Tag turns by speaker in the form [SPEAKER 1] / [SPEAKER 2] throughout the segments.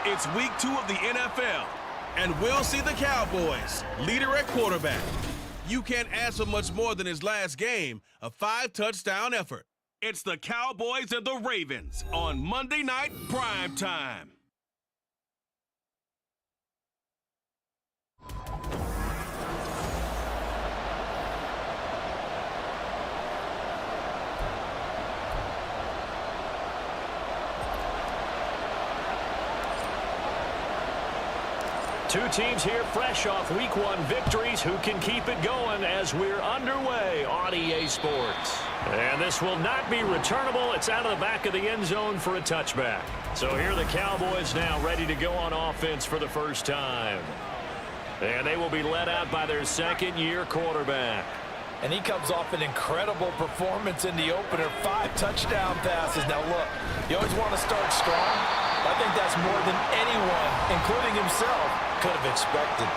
[SPEAKER 1] It's week 2 of the NFL, and we'll see the Cowboys, leader at quarterback. You can't ask for much more than his last game, a 5-touchdown effort. It's the Cowboys and the Ravens on Monday Night Prime Time.
[SPEAKER 2] Two teams here fresh off Week 1 victories. Who can keep it going as we're underway on EA Sports? And this will not be returnable. It's out of the back of the end zone for a touchback. So here are the Cowboys now ready to go on offense for the first time. And they will be led out by their second-year quarterback.
[SPEAKER 3] And he comes off an incredible performance in the opener. 5 touchdown passes. Now look, you always want to start strong. I think that's more than anyone, including himself, could have expected.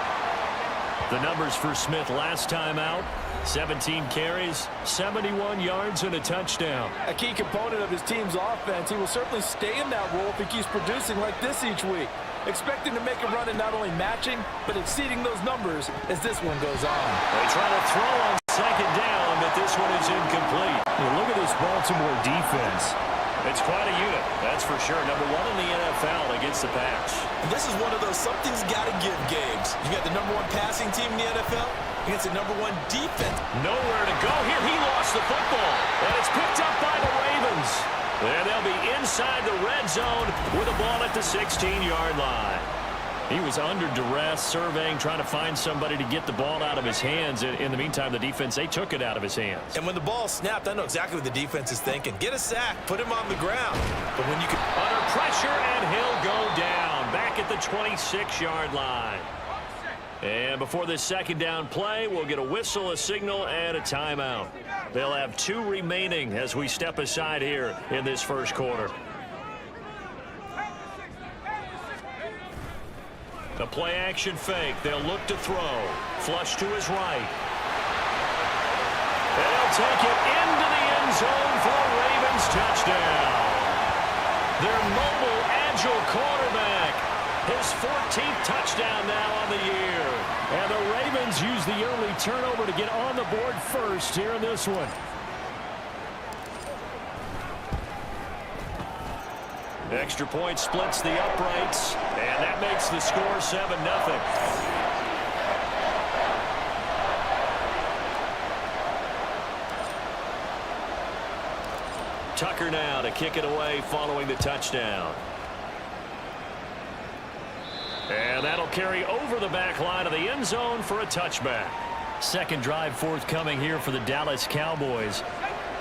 [SPEAKER 2] The numbers for Smith last time out: 17 carries, 71 yards, and a touchdown.
[SPEAKER 3] A key component of his team's offense. He will certainly stay in that role if he keeps producing like this each week. Expecting to make a run and not only matching, but exceeding those numbers as this one goes on.
[SPEAKER 2] They try to throw on second down, but this one is incomplete.
[SPEAKER 4] Look at this Baltimore defense.
[SPEAKER 2] It's quite a unit, that's for sure. Number 1 in the NFL against the pass.
[SPEAKER 5] And this is one of those something's got to give games. You got the number 1 passing team in the NFL against the number 1 defense.
[SPEAKER 2] Nowhere to go here. He lost the football, and it's picked up by the Ravens. And they'll be inside the red zone with the ball at the 16-yard line. He was under duress, surveying, trying to find somebody to get the ball out of his hands. In the meantime, the defense, they took it out of his hands.
[SPEAKER 5] And when the ball snapped, I know exactly what the defense is thinking. Get a sack, put him on the ground. But when you can...
[SPEAKER 2] Under pressure, and he'll go down back at the 26-yard line. And before this second down play, we'll get a whistle, a signal, and a timeout. They'll have 2 remaining as we step aside here in this first quarter. The play-action fake. They'll look to throw. Flush to his right. And he'll take it into the end zone for a Ravens touchdown. Their mobile, agile quarterback. His 14th touchdown now on the year. And the Ravens use the early turnover to get on the board first here in this one. Extra point splits the uprights, and that makes the score 7-0. Tucker now to kick it away following the touchdown. And that'll carry over the back line of the end zone for a touchback. Second drive forthcoming here for the Dallas Cowboys.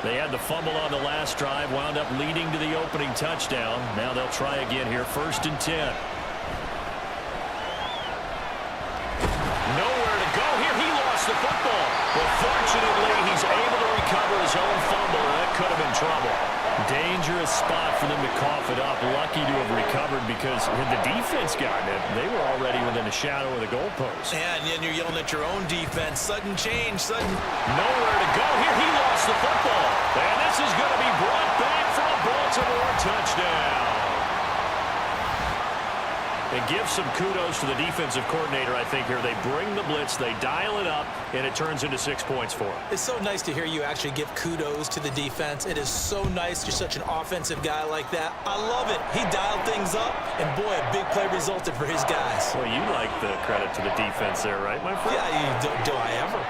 [SPEAKER 2] They had the fumble on the last drive, wound up leading to the opening touchdown. Now they'll try again here, 1st and 10. Nowhere to go here. He lost the football. But fortunately, he's able to recover his own fumble. That could have been trouble. Dangerous spot for them to cough it up. Lucky to have recovered because had the defense gotten it, they were already within a shadow of the goalpost.
[SPEAKER 5] And then you're yelling at your own defense. Sudden change, sudden...
[SPEAKER 2] Nowhere to go here. He lost the football. And this is going to be brought back for a Baltimore touchdown. And give some kudos to the defensive coordinator, I think, here. They bring the blitz, they dial it up, and it turns into 6 points for them.
[SPEAKER 5] It's so nice to hear you actually give kudos to the defense. It is so nice. You're such an offensive guy like that. I love it. He dialed things up, and boy, a big play resulted for his guys.
[SPEAKER 2] Well, you like the credit to the defense there, right, my friend?
[SPEAKER 5] Yeah, do I ever?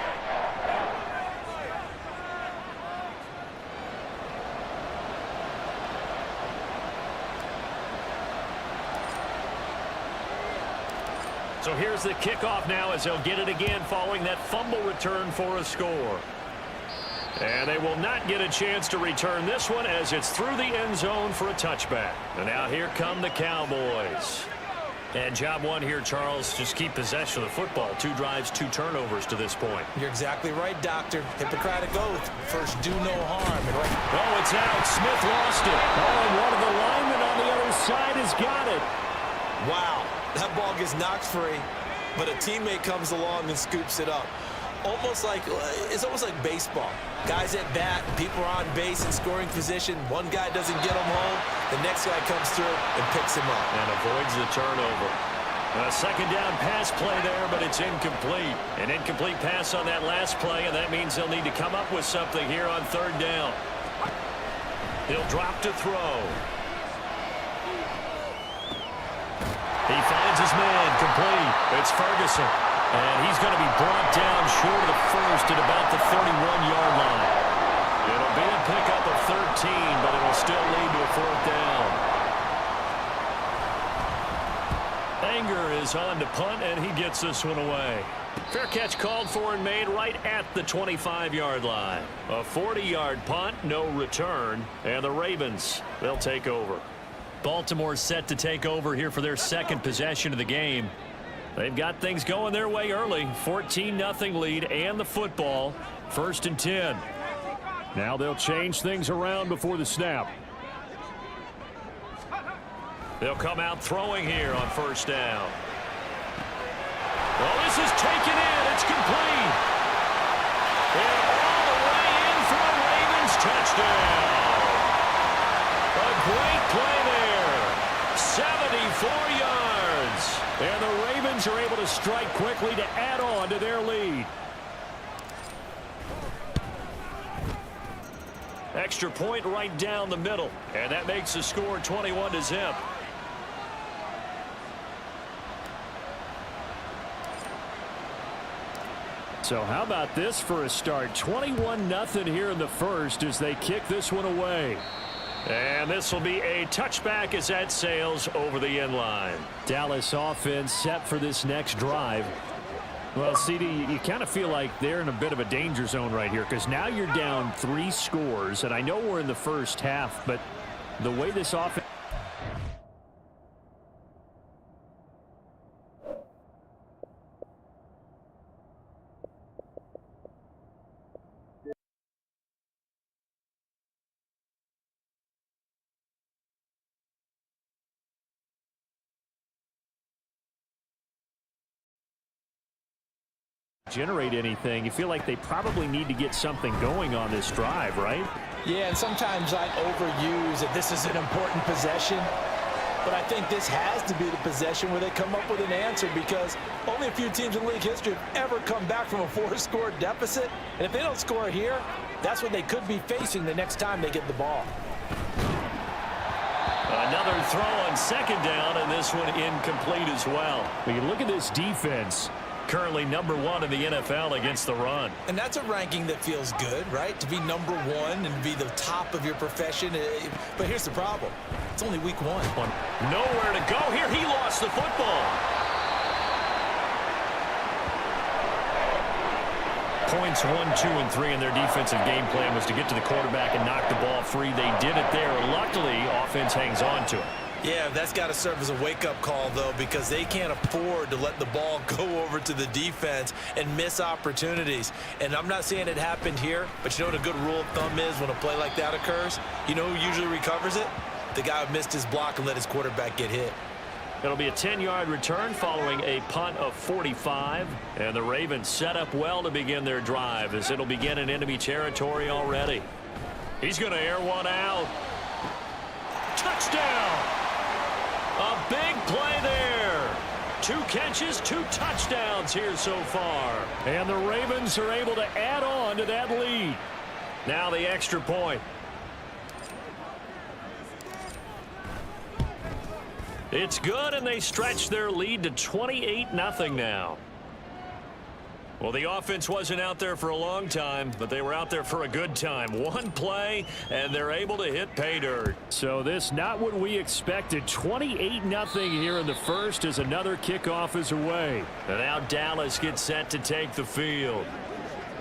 [SPEAKER 2] So here's the kickoff now as they'll get it again following that fumble return for a score. And they will not get a chance to return this one as it's through the end zone for a touchback. And now here come the Cowboys. And job 1 here, Charles, just keep possession of the football. 2 drives, 2 turnovers to this point.
[SPEAKER 5] You're exactly right, Doctor. Hippocratic oath. First, do no harm.
[SPEAKER 2] Oh, it's out. Smith lost it. Oh, and one of the linemen on the other side has got it.
[SPEAKER 5] Wow. That ball gets knocked free, but a teammate comes along and scoops it up. It's almost like baseball. Guys at bat, people are on base in scoring position. One guy doesn't get them home. the next guy comes through and picks him up.
[SPEAKER 2] And avoids the turnover. A second down pass play there, but it's incomplete. An incomplete pass on that last play, and that means they'll need to come up with something here on third down. He'll drop to throw. He finds his man, complete. It's Ferguson. And he's going to be brought down short of the first at about the 31-yard line. It'll be a pickup of 13, but it'll still lead to a fourth down. Anger is on to punt, and he gets this one away. Fair catch called for and made right at the 25-yard line. A 40-yard punt, no return, and the Ravens, they'll take over. Baltimore set to take over here for their second possession of the game. They've got things going their way early. 14-0 lead and the football. 1st and 10.
[SPEAKER 4] Now they'll change things around before the snap.
[SPEAKER 2] They'll come out throwing here on 1st down. Well, this is taken in. It's complete. And all the way in for a Ravens touchdown. A great play there. 74 yards. And the Ravens are able to strike quickly to add on to their lead. Extra point right down the middle. And that makes the score 21-0.
[SPEAKER 4] So how about this for a start? 21-0 here in the first as they kick this one away.
[SPEAKER 2] And this will be a touchback as that sails over the end line.
[SPEAKER 4] Dallas offense set for this next drive. Well, CD, you kind of feel like they're in a bit of a danger zone right here because now you're down 3 scores, and I know we're in the first half, but the way this offense... generate anything, you feel like they probably need to get something going on this drive, right?
[SPEAKER 5] Yeah, and sometimes I overuse that this is an important possession, but I think this has to be the possession where they come up with an answer because only a few teams in league history have ever come back from a 4-score deficit, and if they don't score here, that's what they could be facing the next time they get the ball.
[SPEAKER 2] Another throw on 2nd down, and this one incomplete as well.
[SPEAKER 4] When you look at this defense,
[SPEAKER 2] currently number 1 in the NFL against the run.
[SPEAKER 5] And that's a ranking that feels good, right? To be number 1 and be the top of your profession. But here's the problem. It's only week 1.
[SPEAKER 2] Nowhere to go here. He lost the football. Points 1, 2, and 3 in their defensive game plan was to get to the quarterback and knock the ball free. They did it there. Luckily, offense hangs on to it.
[SPEAKER 5] Yeah, that's got to serve as a wake-up call, though, because they can't afford to let the ball go over to the defense and miss opportunities. And I'm not saying it happened here, but you know what a good rule of thumb is when a play like that occurs? You know who usually recovers it? The guy who missed his block and let his quarterback get hit.
[SPEAKER 2] It'll be a 10-yard return following a punt of 45. And the Ravens set up well to begin their drive as it'll begin in enemy territory already. He's going to air one out. Touchdown! A big play there. 2 catches, 2 touchdowns here so far.
[SPEAKER 4] And the Ravens are able to add on to that lead.
[SPEAKER 2] Now the extra point. It's good, and they stretch their lead to 28-0 now. Well, the offense wasn't out there for a long time, but they were out there for a good time. 1 play, and they're able to hit pay dirt.
[SPEAKER 4] So this not what we expected. 28-0 here in the first as another kickoff is away.
[SPEAKER 2] And now Dallas gets set to take the field.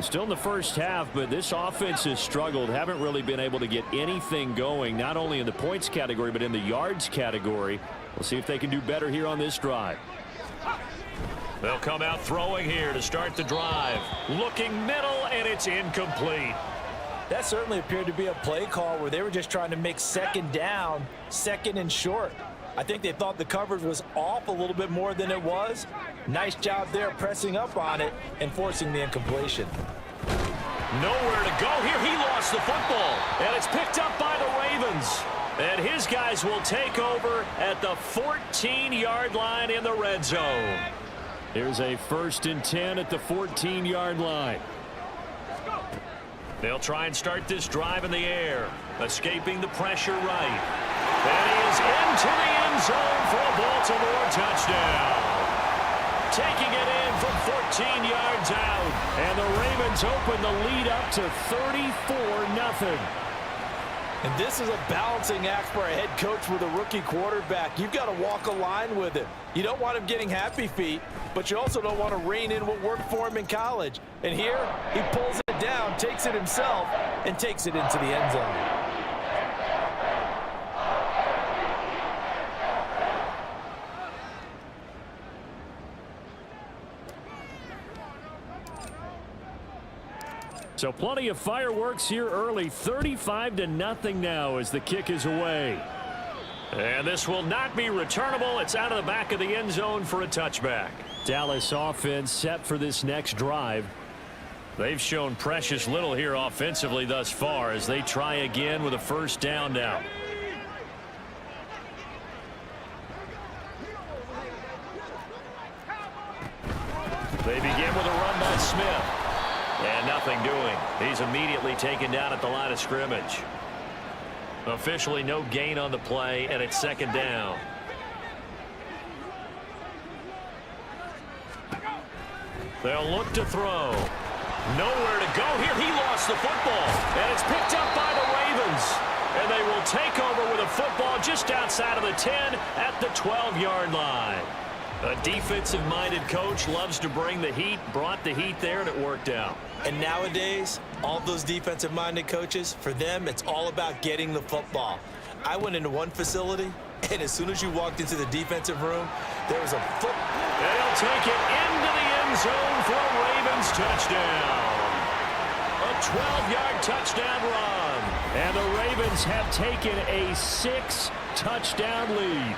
[SPEAKER 4] Still in the first half, but this offense has struggled. Haven't really been able to get anything going, not only in the points category, but in the yards category. We'll see if they can do better here on this drive.
[SPEAKER 2] They'll come out throwing here to start the drive. Looking middle, and it's incomplete.
[SPEAKER 5] That certainly appeared to be a play call where they were just trying to make 2nd down, 2nd and short. I think they thought the coverage was off a little bit more than it was. Nice job there pressing up on it and forcing the incompletion.
[SPEAKER 2] Nowhere to go here. He lost the football, and it's picked up by the Ravens. And his guys will take over at the 14-yard line in the red zone.
[SPEAKER 4] Here's a 1st and 10 at the 14-yard line.
[SPEAKER 2] They'll try and start this drive in the air, escaping the pressure right. And he is into the end zone for a Baltimore touchdown. Taking it in from 14 yards out.
[SPEAKER 4] And the Ravens open the lead up to 34-0.
[SPEAKER 5] And this is a balancing act for a head coach with a rookie quarterback. You've got to walk a line with him. You don't want him getting happy feet, but you also don't want to rein in what worked for him in college. And here, he pulls it down, takes it himself, and takes it into the end zone.
[SPEAKER 4] So plenty of fireworks here early. 35-0 now as the kick is away.
[SPEAKER 2] And this will not be returnable. It's out of the back of the end zone for a touchback.
[SPEAKER 4] Dallas offense set for this next drive.
[SPEAKER 2] They've shown precious little here offensively thus far as they try again with a 1st down now. They begin with a run by Smith. And nothing doing. He's immediately taken down at the line of scrimmage. Officially no gain on the play, and it's 2nd down. They'll look to throw. Nowhere to go here. He lost the football, and it's picked up by the Ravens. And they will take over with a football just outside of the 10 at the 12-yard line. A defensive-minded coach loves to bring the heat, brought the heat there, and it worked out.
[SPEAKER 5] And nowadays, all those defensive-minded coaches, for them, it's all about getting the football. I went into one facility, and as soon as you walked into the defensive room, there was a foot.
[SPEAKER 2] They'll take it into the end zone for a Ravens touchdown. A 12-yard touchdown run.
[SPEAKER 4] And the Ravens have taken a 6-touchdown lead.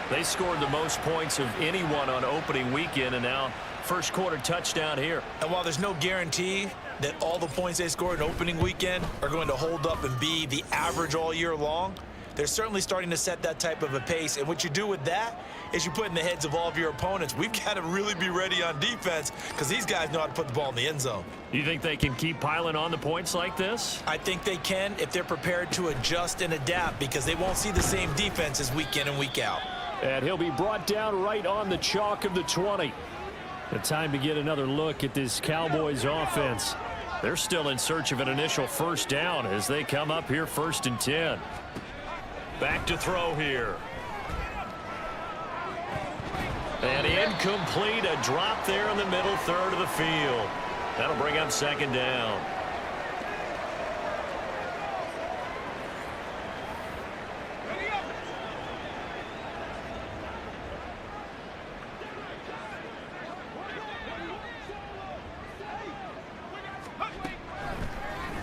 [SPEAKER 2] They scored the most points of anyone on opening weekend, and now 1st quarter touchdown here.
[SPEAKER 5] And while there's no guarantee that all the points they scored in opening weekend are going to hold up and be the average all year long, they're certainly starting to set that type of a pace. And what you do with that is you put in the heads of all of your opponents, we've got to really be ready on defense because these guys know how to put the ball in the end zone.
[SPEAKER 2] You think they can keep piling on the points like this?
[SPEAKER 5] I think they can if they're prepared to adjust and adapt because they won't see the same defenses week in and week out.
[SPEAKER 4] And he'll be brought down right on the chalk of the 20. The time to get another look at this Cowboys offense.
[SPEAKER 2] They're still in search of an initial 1st down as they come up here 1st and 10. Back to throw here. And incomplete, a drop there in the middle 3rd of the field. That'll bring up 2nd down.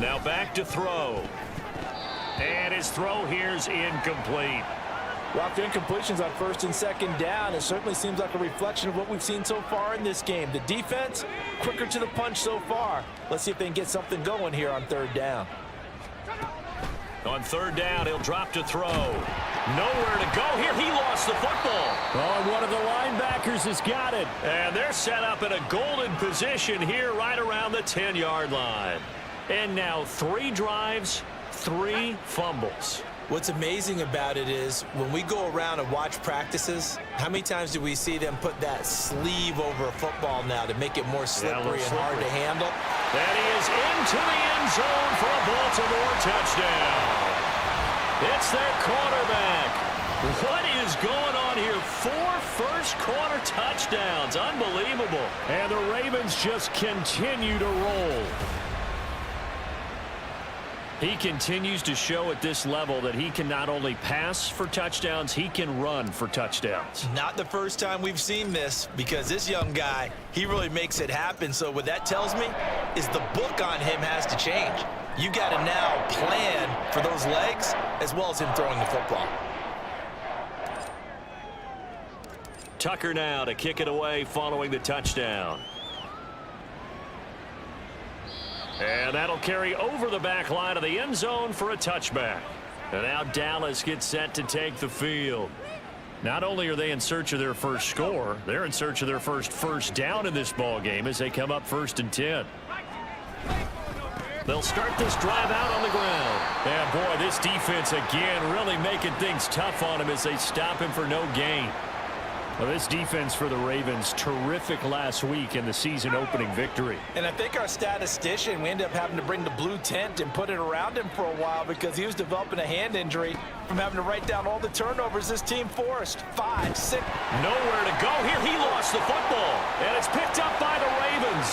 [SPEAKER 2] Now back to throw. And his throw here's incomplete.
[SPEAKER 5] Well, after incompletions on 1st and 2nd down, it certainly seems like a reflection of what we've seen so far in this game. The defense, quicker to the punch so far. Let's see if they can get something going here on 3rd down.
[SPEAKER 2] On 3rd down, he'll drop to throw. Nowhere to go here. He lost the football.
[SPEAKER 4] Oh, one of the linebackers has got it.
[SPEAKER 2] And they're set up in a golden position here right around the 10-yard line. And now 3 drives, 3 fumbles.
[SPEAKER 5] What's amazing about it is when we go around and watch practices, how many times do we see them put that sleeve over a football now to make it more slippery and hard to handle?
[SPEAKER 2] And he is into the end zone for a Baltimore touchdown. It's their quarterback. What is going on here? 4 first-quarter touchdowns. Unbelievable.
[SPEAKER 4] And the Ravens just continue to roll.
[SPEAKER 2] He continues to show at this level that he can not only pass for touchdowns, he can run for touchdowns.
[SPEAKER 5] Not the first time we've seen this because this young guy, he really makes it happen. So what that tells me is the book on him has to change. You got to now plan for those legs as well as him throwing the football.
[SPEAKER 2] Tucker now to kick it away following the touchdown. And that'll carry over the back line of the end zone for a touchback. And now Dallas gets set to take the field. Not only are they in search of their first score, they're in search of their first down in this ball game as they come up 1st and 10. They'll start this drive out on the ground. And boy, this defense again really making things tough on him as they stop him for no gain. Well, this defense for the Ravens, terrific last week in the season-opening victory.
[SPEAKER 5] And I think our statistician, we ended up having to bring the blue tent and put it around him for a while because he was developing a hand injury from having to write down all the turnovers this team forced. 5, 6.
[SPEAKER 2] Nowhere to go here. He lost the football. And it's picked up by the Ravens.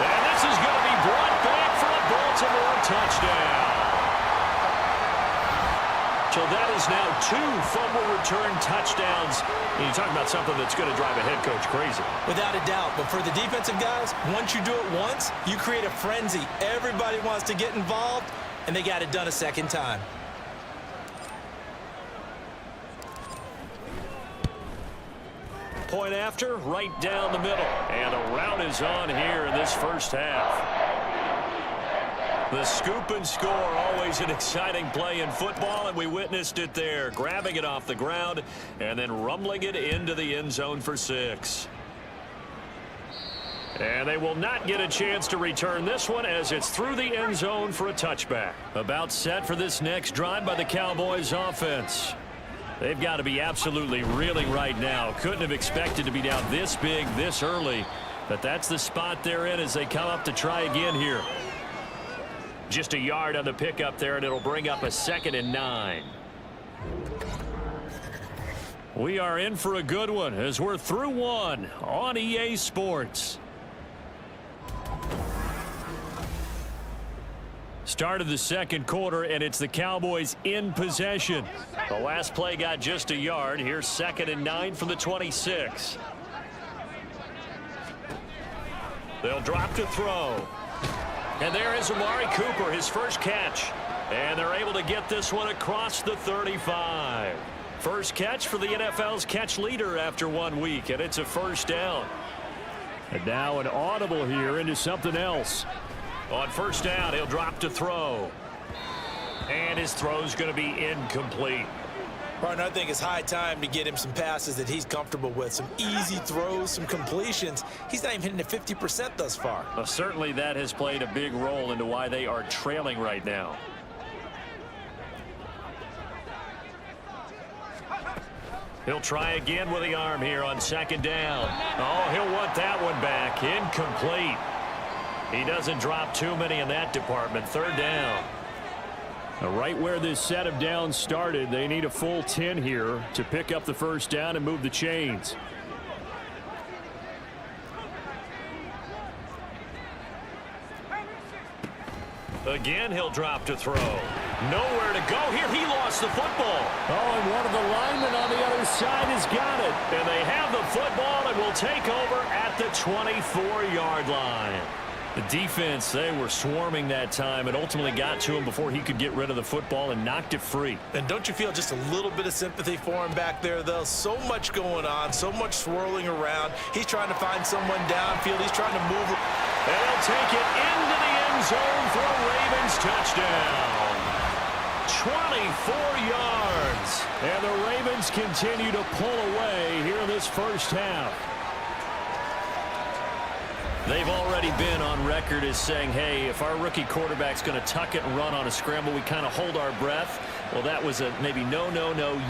[SPEAKER 2] And this is going to be brought back for a Baltimore touchdown. So that is now 2 fumble return touchdowns. And you talk about something that's going to drive a head coach crazy.
[SPEAKER 5] Without a doubt. But for the defensive guys, once you do it once, you create a frenzy. Everybody wants to get involved, and they got it done a second time.
[SPEAKER 2] Point after, right down the middle. And the route is on here in this first half. The scoop and score, always an exciting play in football, and we witnessed it there. Grabbing it off the ground and then rumbling it into the end zone for 6. And they will not get a chance to return this one as it's through the end zone for a touchback. About set for this next drive by the Cowboys offense. They've got to be absolutely reeling right now. Couldn't have expected to be down this big this early, but that's the spot they're in as they come up to try again here. Just a yard on the pickup there, and it'll bring up a 2nd and 9. We are in for a good one as we're through one on EA Sports. Start of the second quarter, and it's the Cowboys in possession. The last play got just a yard. Here's 2nd and 9 from the 26. They'll drop to throw. And there is Amari Cooper, his first catch. And they're able to get this one across the 35. First catch for the NFL's catch leader after 1 week, and it's a first down. And now an audible here into something else. On first down, he'll drop to throw. And his throw's going to be incomplete.
[SPEAKER 5] Partner, I think it's high time to get him some passes that he's comfortable with. Some easy throws, some completions. He's not even hitting the 50% thus far.
[SPEAKER 2] Well, certainly that has played a big role into why they are trailing right now. He'll try again with the arm here on 2nd down. Oh, he'll want that one back. Incomplete. He doesn't drop too many in that department. 3rd down.
[SPEAKER 4] Right where this set of downs started, they need a full 10 here to pick up the first down and move the chains.
[SPEAKER 2] Again, he'll drop to throw. Nowhere to go here. He lost the football.
[SPEAKER 4] Oh, and one of the linemen on the other side has got it.
[SPEAKER 2] And they have the football and will take over at the 24-yard line. The defense, they were swarming that time and ultimately got to him before he could get rid of the football and knocked it free.
[SPEAKER 5] And don't you feel just a little bit of sympathy for him back there, though? So much going on, so much swirling around. He's trying to find someone downfield. He's trying to move.
[SPEAKER 2] And they'll take it into the end zone for a Ravens touchdown. 24 yards.
[SPEAKER 4] And the Ravens continue to pull away here in this first half.
[SPEAKER 2] They've already been on record as saying, hey, if our rookie quarterback's going to tuck it and run on a scramble, we kind of hold our breath. Well, that was a maybe no,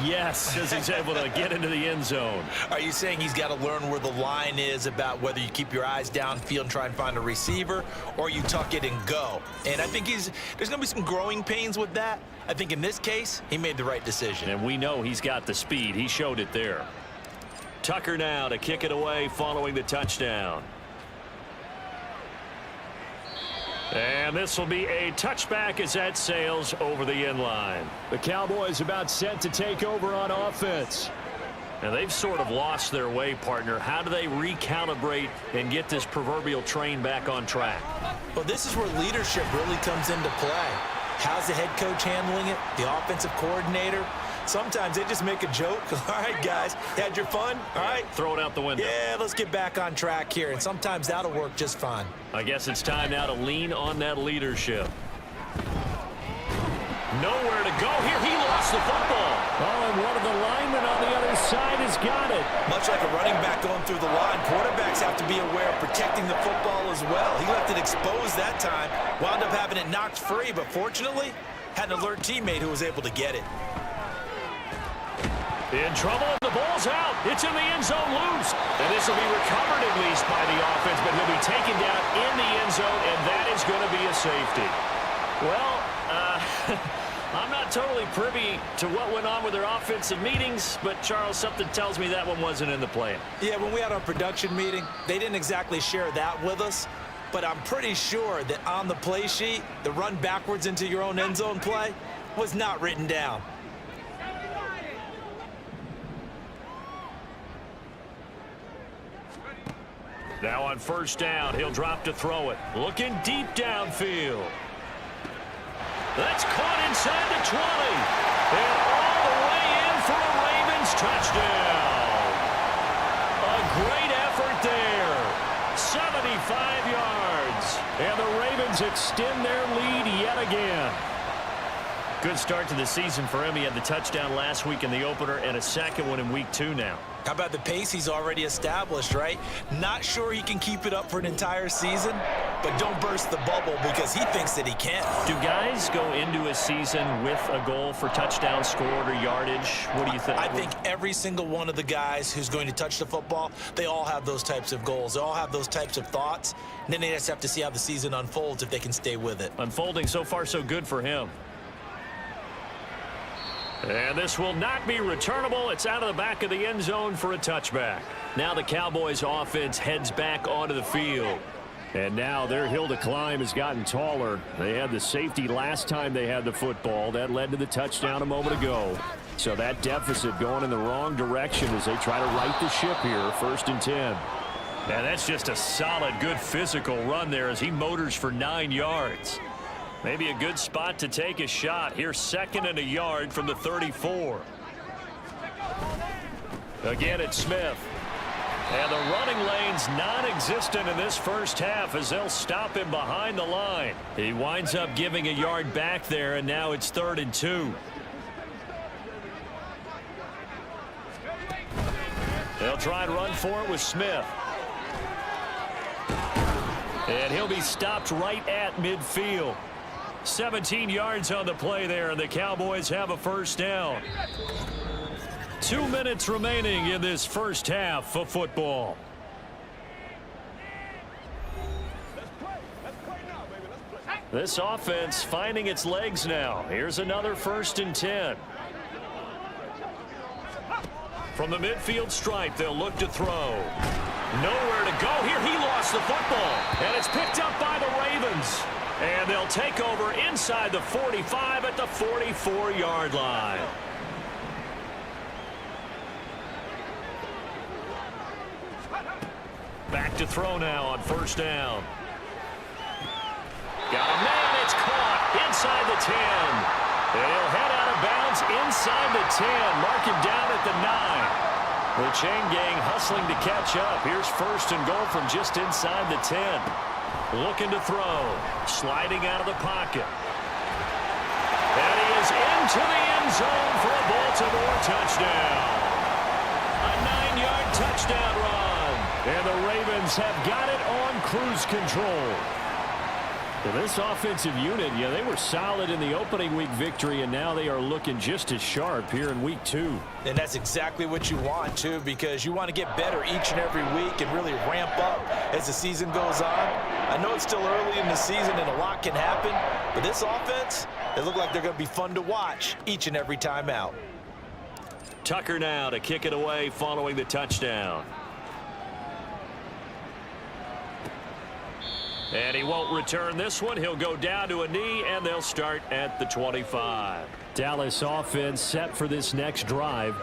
[SPEAKER 2] yes, as he's able to get into the end zone.
[SPEAKER 5] Are you saying he's got to learn where the line is about whether you keep your eyes downfield and try and find a receiver or you tuck it and go? And I think there's going to be some growing pains with that. I think in this case, he made the right decision.
[SPEAKER 2] And we know he's got the speed. He showed it there. Tucker now to kick it away following the touchdown. And this will be a touchback as that sails over the end line.
[SPEAKER 4] The Cowboys about set to take over on offense.
[SPEAKER 2] And they've sort of lost their way, partner. How do they recalibrate and get this proverbial train back on track?
[SPEAKER 5] Well, this is where leadership really comes into play. How's the head coach handling it? The offensive coordinator? Sometimes they just make a joke. All right, guys, had your fun? All right.
[SPEAKER 2] Throw it out the window.
[SPEAKER 5] Yeah, let's get back on track here. And sometimes that'll work just fine.
[SPEAKER 2] I guess it's time now to lean on that leadership. Nowhere to go here. He lost the football.
[SPEAKER 4] Oh, and one of the linemen on the other side has got it.
[SPEAKER 3] Much like a running back going through the line, quarterbacks have to be aware of protecting the football as well. He left it exposed that time, wound up having it knocked free, but fortunately, had an alert teammate who was able to get it.
[SPEAKER 2] In trouble, the ball's out. It's in the end zone loose. And this will be recovered at least by the offense, but he'll be taken down in the end zone, and that is going to be a safety. Well, I'm not totally privy to what went on with their offensive meetings, but, Charles, something tells me that one wasn't in the plan.
[SPEAKER 5] Yeah, when we had our production meeting, they didn't exactly share that with us, but I'm pretty sure that on the play sheet, the run backwards into your own end zone play was not written down.
[SPEAKER 2] Now on first down, he'll drop to throw it. Looking deep downfield. That's caught inside the 20. And all the way in for a Ravens touchdown. A great effort there. 75 yards.
[SPEAKER 4] And the Ravens extend their lead yet again.
[SPEAKER 2] Good start to the season for him. He had the touchdown last week in the opener and a second one in week 2 now.
[SPEAKER 5] How about the pace he's already established, right? Not sure he can keep it up for an entire season, but don't burst the bubble because he thinks that he can.
[SPEAKER 2] Do guys go into a season with a goal for touchdown scored or yardage? What do you think?
[SPEAKER 5] I think every single one of the guys who's going to touch the football, they all have those types of goals. They all have those types of thoughts. And then they just have to see how the season unfolds if they can stay with it.
[SPEAKER 2] Unfolding so far so good for him. And this will not be returnable. It's out of the back of the end zone for a touchback. Now the Cowboys offense heads back onto the field.
[SPEAKER 4] And now their hill to climb has gotten taller. They had the safety last time they had the football. That led to the touchdown a moment ago. So that deficit going in the wrong direction as they try to right the ship here. 1st and 10.
[SPEAKER 2] And that's just a solid, good physical run there as he motors for 9 yards. Maybe a good spot to take a shot. Here's 2nd and a yard from the 34. Again, it's Smith. And the running lane's non-existent in this first half as they'll stop him behind the line. He winds up giving a yard back there, and now it's 3rd and 2. They'll try and run for it with Smith. And he'll be stopped right at midfield. 17 yards on the play there, and the Cowboys have a first down. 2 minutes remaining in this first half of football. This offense finding its legs now. Here's another 1st and 10. From the midfield stripe, they'll look to throw. Nowhere to go here. He lost the football, and it's picked up by the Ravens. And they'll take over inside the 45 at the 44-yard line. Back to throw now on first down. Got a man. It's caught inside the 10. And he'll head out of bounds inside the 10. Mark him down at the 9. The chain gang hustling to catch up. Here's 1st and goal from just inside the 10. Looking to throw. Sliding out of the pocket. And he is into the end zone for a Baltimore touchdown. A 9-yard touchdown run.
[SPEAKER 4] And the Ravens have got it on cruise control. Well, this offensive unit, yeah, they were solid in the opening week victory, and now they are looking just as sharp here in week 2.
[SPEAKER 5] And that's exactly what you want, too, because you want to get better each and every week and really ramp up as the season goes on. I know it's still early in the season and a lot can happen, but this offense, they look like they're going to be fun to watch each and every time out.
[SPEAKER 2] Tucker now to kick it away following the touchdown. And he won't return this one. He'll go down to a knee, and they'll start at the 25.
[SPEAKER 4] Dallas offense set for this next drive.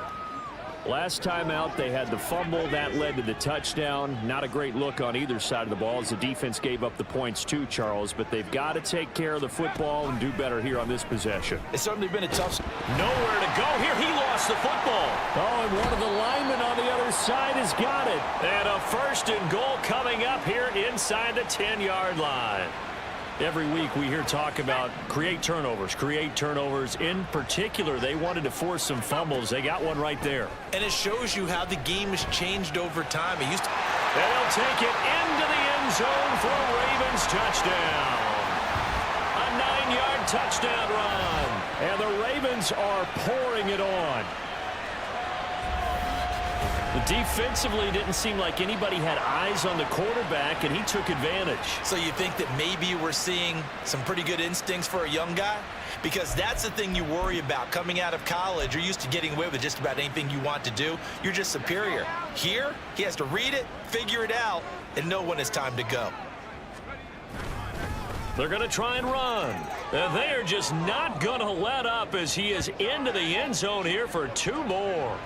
[SPEAKER 4] Last time out, they had the fumble. That led to the touchdown. Not a great look on either side of the ball as the defense gave up the points too, Charles. But they've got to take care of the football and do better here on this possession.
[SPEAKER 5] It's certainly been a tough.
[SPEAKER 2] Nowhere to go here. He lost the football.
[SPEAKER 4] Oh, and one of the linemen on the other side has got it.
[SPEAKER 2] And a 1st and goal coming up here inside the 10-yard line.
[SPEAKER 4] Every week we hear talk about create turnovers. In particular, they wanted to force some fumbles. They got one right there.
[SPEAKER 3] And it shows you how the game has changed over time. It used to...
[SPEAKER 2] And they'll take it into the end zone for a Ravens touchdown. A 9-yard touchdown run.
[SPEAKER 4] And the Ravens are pouring it on. Defensively, didn't seem like anybody had eyes on the quarterback, and he took advantage.
[SPEAKER 3] So you think that maybe we're seeing some pretty good instincts for a young guy? Because that's the thing you worry about. Coming out of college, you're used to getting away with just about anything you want to do. You're just superior. Here, he has to read it, figure it out, and know when it's time to go.
[SPEAKER 2] They're going to try and run. And they are just not going to let up as he is into the end zone here for 2 more.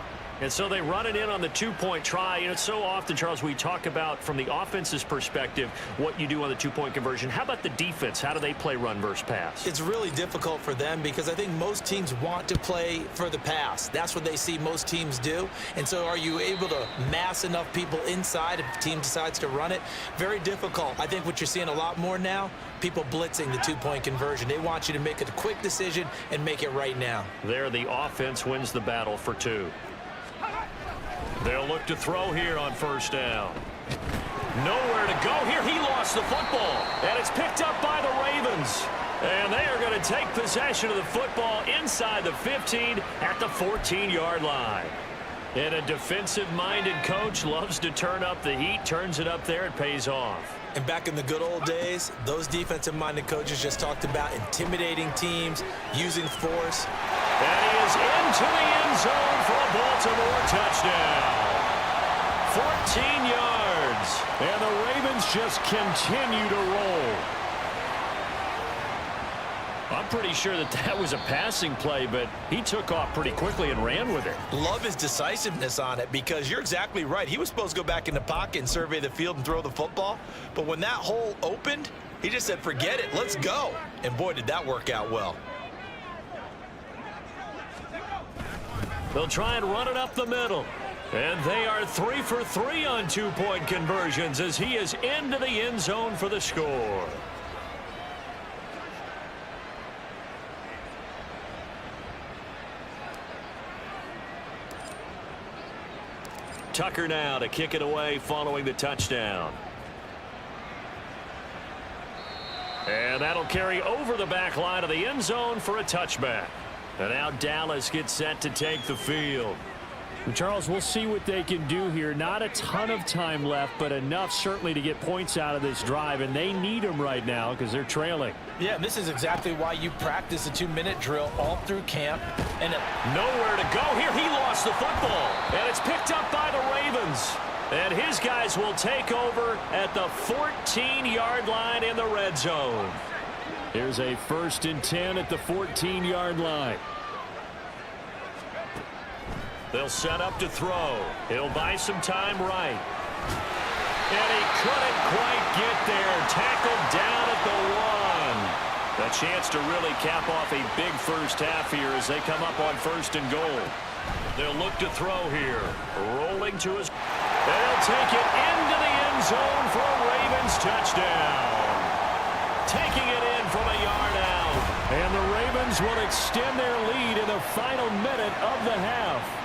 [SPEAKER 4] And so they run it in on the 2-point try. You know, so often, Charles, we talk about from the offense's perspective what you do on the 2-point conversion. How about the defense? How do they play run versus pass?
[SPEAKER 5] It's really difficult for them because I think most teams want to play for the pass. That's what they see most teams do. And so are you able to mass enough people inside if the team decides to run it? Very difficult. I think what you're seeing a lot more now, people blitzing the 2-point conversion. They want you to make a quick decision and make it right now.
[SPEAKER 4] There, the offense wins the battle for 2.
[SPEAKER 2] They'll look to throw here on first down. Nowhere to go here. He lost the football. And it's picked up by the Ravens. And they are going to take possession of the football inside the 15 at the 14-yard line. And a defensive-minded coach loves to turn up the heat, turns it up there, it pays off.
[SPEAKER 5] And back in the good old days, those defensive-minded coaches just talked about intimidating teams, using force.
[SPEAKER 2] And he is into the end zone for a Baltimore touchdown. 14 yards.
[SPEAKER 4] And the Ravens just continue to roll. I'm pretty sure that was a passing play, but he took off pretty quickly and ran with it.
[SPEAKER 3] Love his decisiveness on it because you're exactly right. He was supposed to go back in the pocket and survey the field and throw the football. But when that hole opened, he just said, forget it, let's go. And boy, did that work out well.
[SPEAKER 2] They'll try and run it up the middle. And they are 3 for 3 on 2-point conversions as he is into the end zone for the score. Tucker now to kick it away following the touchdown. And that'll carry over the back line of the end zone for a touchback. And now Dallas gets set to take the field.
[SPEAKER 4] Charles, we'll see what they can do here. Not a ton of time left, but enough certainly to get points out of this drive, and they need them right now because they're trailing.
[SPEAKER 5] Yeah, and this is exactly why you practice a 2-minute drill all through camp. And
[SPEAKER 2] nowhere to go here. He lost the football, and it's picked up by the Ravens. And his guys will take over at the 14-yard line in the red zone.
[SPEAKER 4] Here's a 1st and 10 at the 14-yard line.
[SPEAKER 2] They'll set up to throw. He'll buy some time right. And he couldn't quite get there. Tackled down at the 1. A chance to really cap off a big first half here as they come up on 1st and goal. They'll look to throw here. Rolling to his... They'll take it into the end zone for a Ravens touchdown. Taking it in from a yard out.
[SPEAKER 4] And the Ravens will extend their lead in the final minute of the half.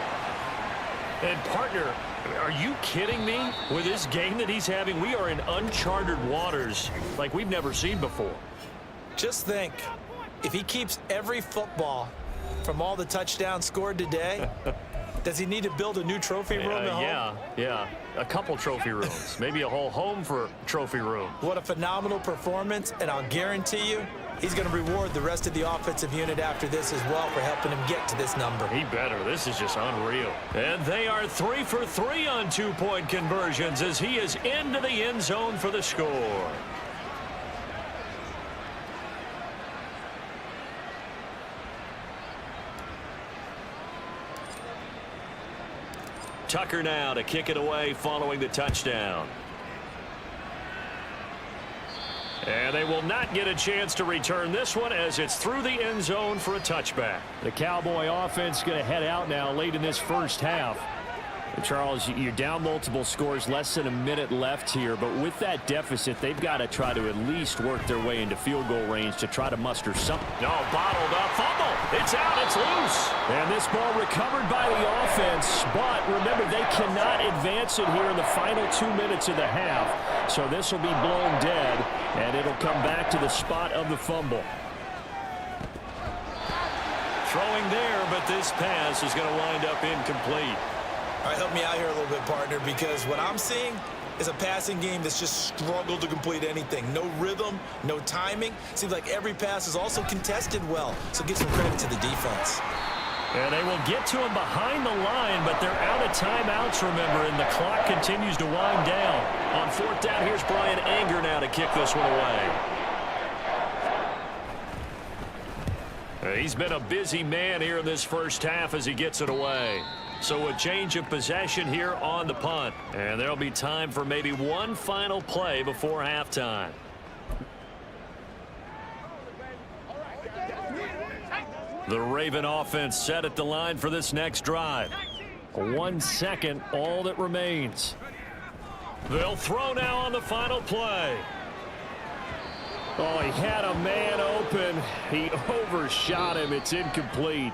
[SPEAKER 2] And, partner, are you kidding me? With this game that he's having, we are in uncharted waters like we've never seen before.
[SPEAKER 5] Just think, if he keeps every football from all the touchdowns scored today, does he need to build a new trophy room at home?
[SPEAKER 2] Yeah. A couple trophy rooms. Maybe a whole home for trophy room.
[SPEAKER 5] What a phenomenal performance, and I'll guarantee you, he's going to reward the rest of the offensive unit after this as well for helping him get to this number.
[SPEAKER 2] He better. This is just unreal. And they are 3 for 3 on 2-point conversions as he is into the end zone for the score. Tucker now to kick it away following the touchdown. And they will not get a chance to return this one as it's through the end zone for a touchback.
[SPEAKER 4] The Cowboy offense going to head out now late in this first half. Charles, you're down multiple scores, less than a minute left here, but with that deficit, they've got to try to at least work their way into field goal range to try to muster something.
[SPEAKER 2] No, bottled up, fumble. It's out, it's loose.
[SPEAKER 4] And this ball recovered by the offense, but remember, they cannot advance it here in the final 2 minutes of the half, so this will be blown dead, and it'll come back to the spot of the fumble.
[SPEAKER 2] Throwing there, but this pass is going to wind up incomplete.
[SPEAKER 3] All right, help me out here a little bit, partner, because what I'm seeing is a passing game that's just struggled to complete anything. No rhythm, no timing. Seems like every pass is also contested well, so give some credit to the defense.
[SPEAKER 2] And they will get to him behind the line, but they're out of timeouts, remember, and the clock continues to wind down. On fourth down, here's Brian Anger now to kick this one away. He's been a busy man here in this first half as he gets it away. So a change of possession here on the punt. And there'll be time for maybe one final play before halftime. The Raven offense set at the line for this next drive. 1 second, all that remains. They'll throw now on the final play.
[SPEAKER 4] Oh, he had a man open. He overshot him. It's incomplete.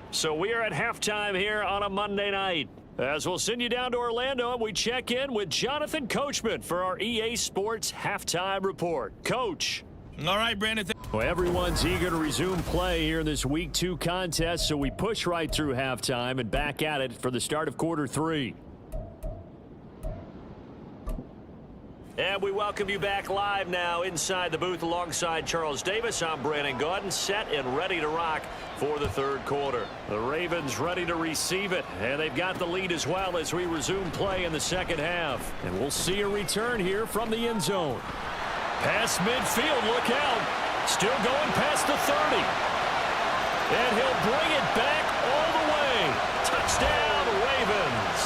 [SPEAKER 2] So we are at halftime here on a Monday night. As we'll send you down to Orlando, and we check in with Jonathan Coachman for our EA Sports Halftime Report. Coach.
[SPEAKER 6] All right, Brandon.
[SPEAKER 4] Well, everyone's eager to resume play here in this Week 2 contest, so we push right through halftime and back at it for the start of quarter 3.
[SPEAKER 2] And we welcome you back live now inside the booth alongside Charles Davis. I'm Brandon Gaudin, set and ready to rock for the third quarter. The Ravens ready to receive it, and they've got the lead as well as we resume play in the second half.
[SPEAKER 4] And we'll see a return here from the end zone.
[SPEAKER 2] Past midfield, look out. Still going past the 30. And he'll bring it back all the way. Touchdown, Ravens.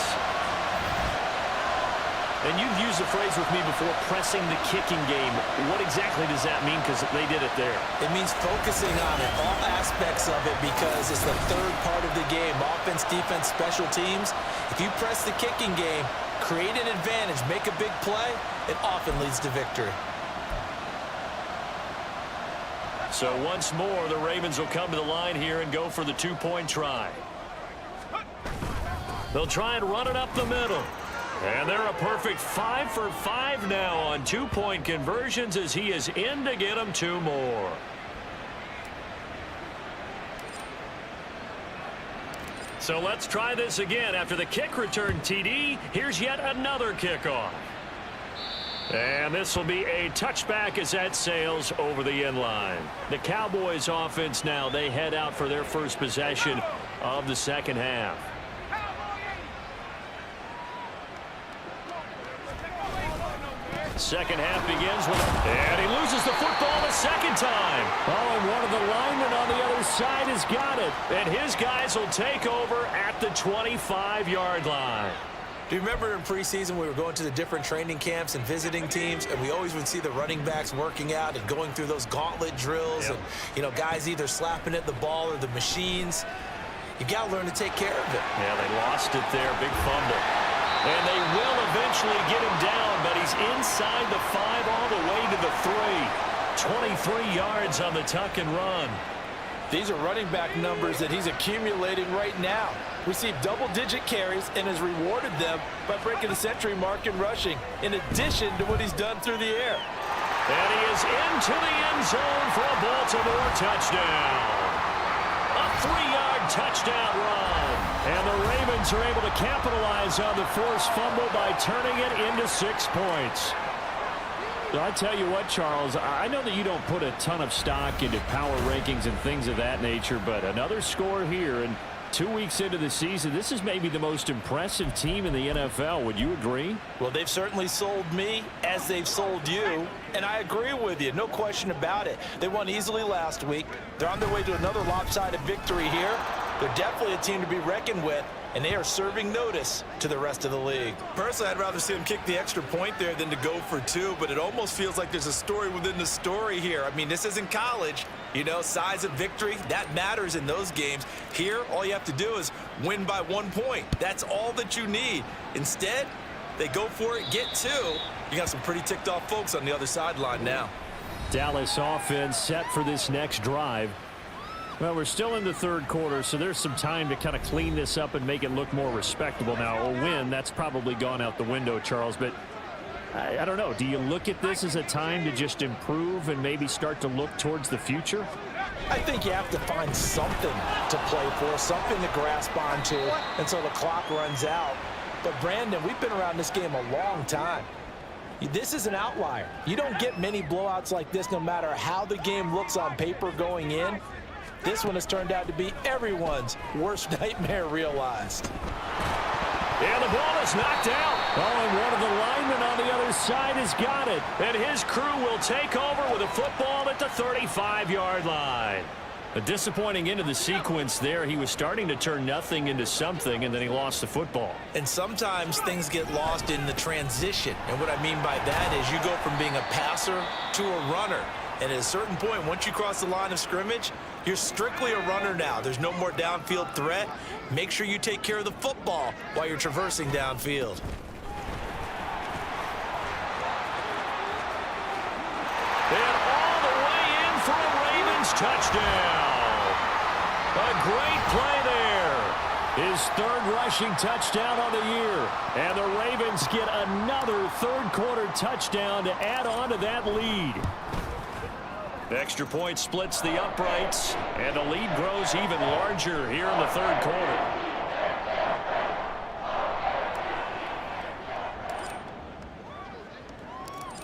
[SPEAKER 2] And you've used the phrase with me before, pressing the kicking game. What exactly does that mean? Because they did it there.
[SPEAKER 3] It means focusing on it, all aspects of it, because it's the third part of the game. Offense, defense, special teams. If you press the kicking game, create an advantage, make a big play, it often leads to victory.
[SPEAKER 2] So once more, the Ravens will come to the line here and go for the two-point try. They'll try and run it up the middle. And they're a perfect 5 for 5 now on two-point conversions as he is in to get them 2 more. So let's try this again. After the kick return TD, here's yet another kickoff. And this will be a touchback as that sails over the end line. The Cowboys offense now, they head out for their first possession of the second half. Second half begins with, and he loses the football a second time.
[SPEAKER 4] Oh, and one of the linemen on the other side has got it.
[SPEAKER 2] And his guys will take over at the 25-yard line.
[SPEAKER 3] Do you remember in preseason we were going to the different training camps and visiting teams, and we always would see the running backs working out and going through those gauntlet drills, and, you know, guys either slapping at the ball or the machines. You got to learn to take care of it.
[SPEAKER 2] Yeah, they lost it there. Big fumble. And they will eventually get him down, but he's inside the 5 all the way to the 3. 23 yards on the tuck and run.
[SPEAKER 5] These are running back numbers that he's accumulating right now. Received double-digit carries and has rewarded them by breaking the century mark in rushing, in addition to what he's done through the air.
[SPEAKER 2] And he is into the end zone for a Baltimore touchdown. A 3-yard touchdown run.
[SPEAKER 4] And the Ravens are able to capitalize on the forced fumble by turning it into 6 points. I tell you what, Charles, I know that you don't put a ton of stock into power rankings and things of that nature, but another score here, and 2 weeks into the season, this is maybe the most impressive team in the NFL. Would you agree?
[SPEAKER 5] Well, they've certainly sold me as they've sold you, and I agree with you. No question about it. They won easily last week. They're on their way to another lopsided victory here. They're definitely a team to be reckoned with, and they are serving notice to the rest of the league.
[SPEAKER 3] Personally, I'd rather see them kick the extra point there than to go for 2, but it almost feels like there's a story within the story here. I mean, this isn't college. You know, size of victory, that matters in those games. Here, all you have to do is win by 1 point. That's all that you need. Instead, they go for it, get 2. You got some pretty ticked off folks on the other sideline now.
[SPEAKER 4] Dallas offense set for this next drive. Well, we're still in the third quarter, so there's some time to kind of clean this up and make it look more respectable. Now, a win, that's probably gone out the window, Charles, but I don't know. Do you look at this as a time to just improve and maybe start to look towards the future?
[SPEAKER 5] I think you have to find something to play for, something to grasp onto until the clock runs out. But, Brandon, we've been around this game a long time. This is an outlier. You don't get many blowouts like this no matter how the game looks on paper going in. This one has turned out to be everyone's worst nightmare realized.
[SPEAKER 2] And the ball is knocked out.
[SPEAKER 4] Oh, and one of the linemen on the other side has got it.
[SPEAKER 2] And his crew will take over with a football at the 35-yard line. A disappointing end of the sequence there. He was starting to turn nothing into something, and then he lost the football.
[SPEAKER 3] And sometimes things get lost in the transition. And what I mean by that is you go from being a passer to a runner. And at a certain point, once you cross the line of scrimmage, you're strictly a runner now. There's no more downfield threat. Make sure you take care of the football while you're traversing downfield.
[SPEAKER 2] And all the way in for a Ravens touchdown. A great play there.
[SPEAKER 4] His third rushing touchdown on the year. And the Ravens get another third-quarter touchdown to add on to that lead.
[SPEAKER 2] Extra point splits the uprights, and the lead grows even larger here in the third quarter.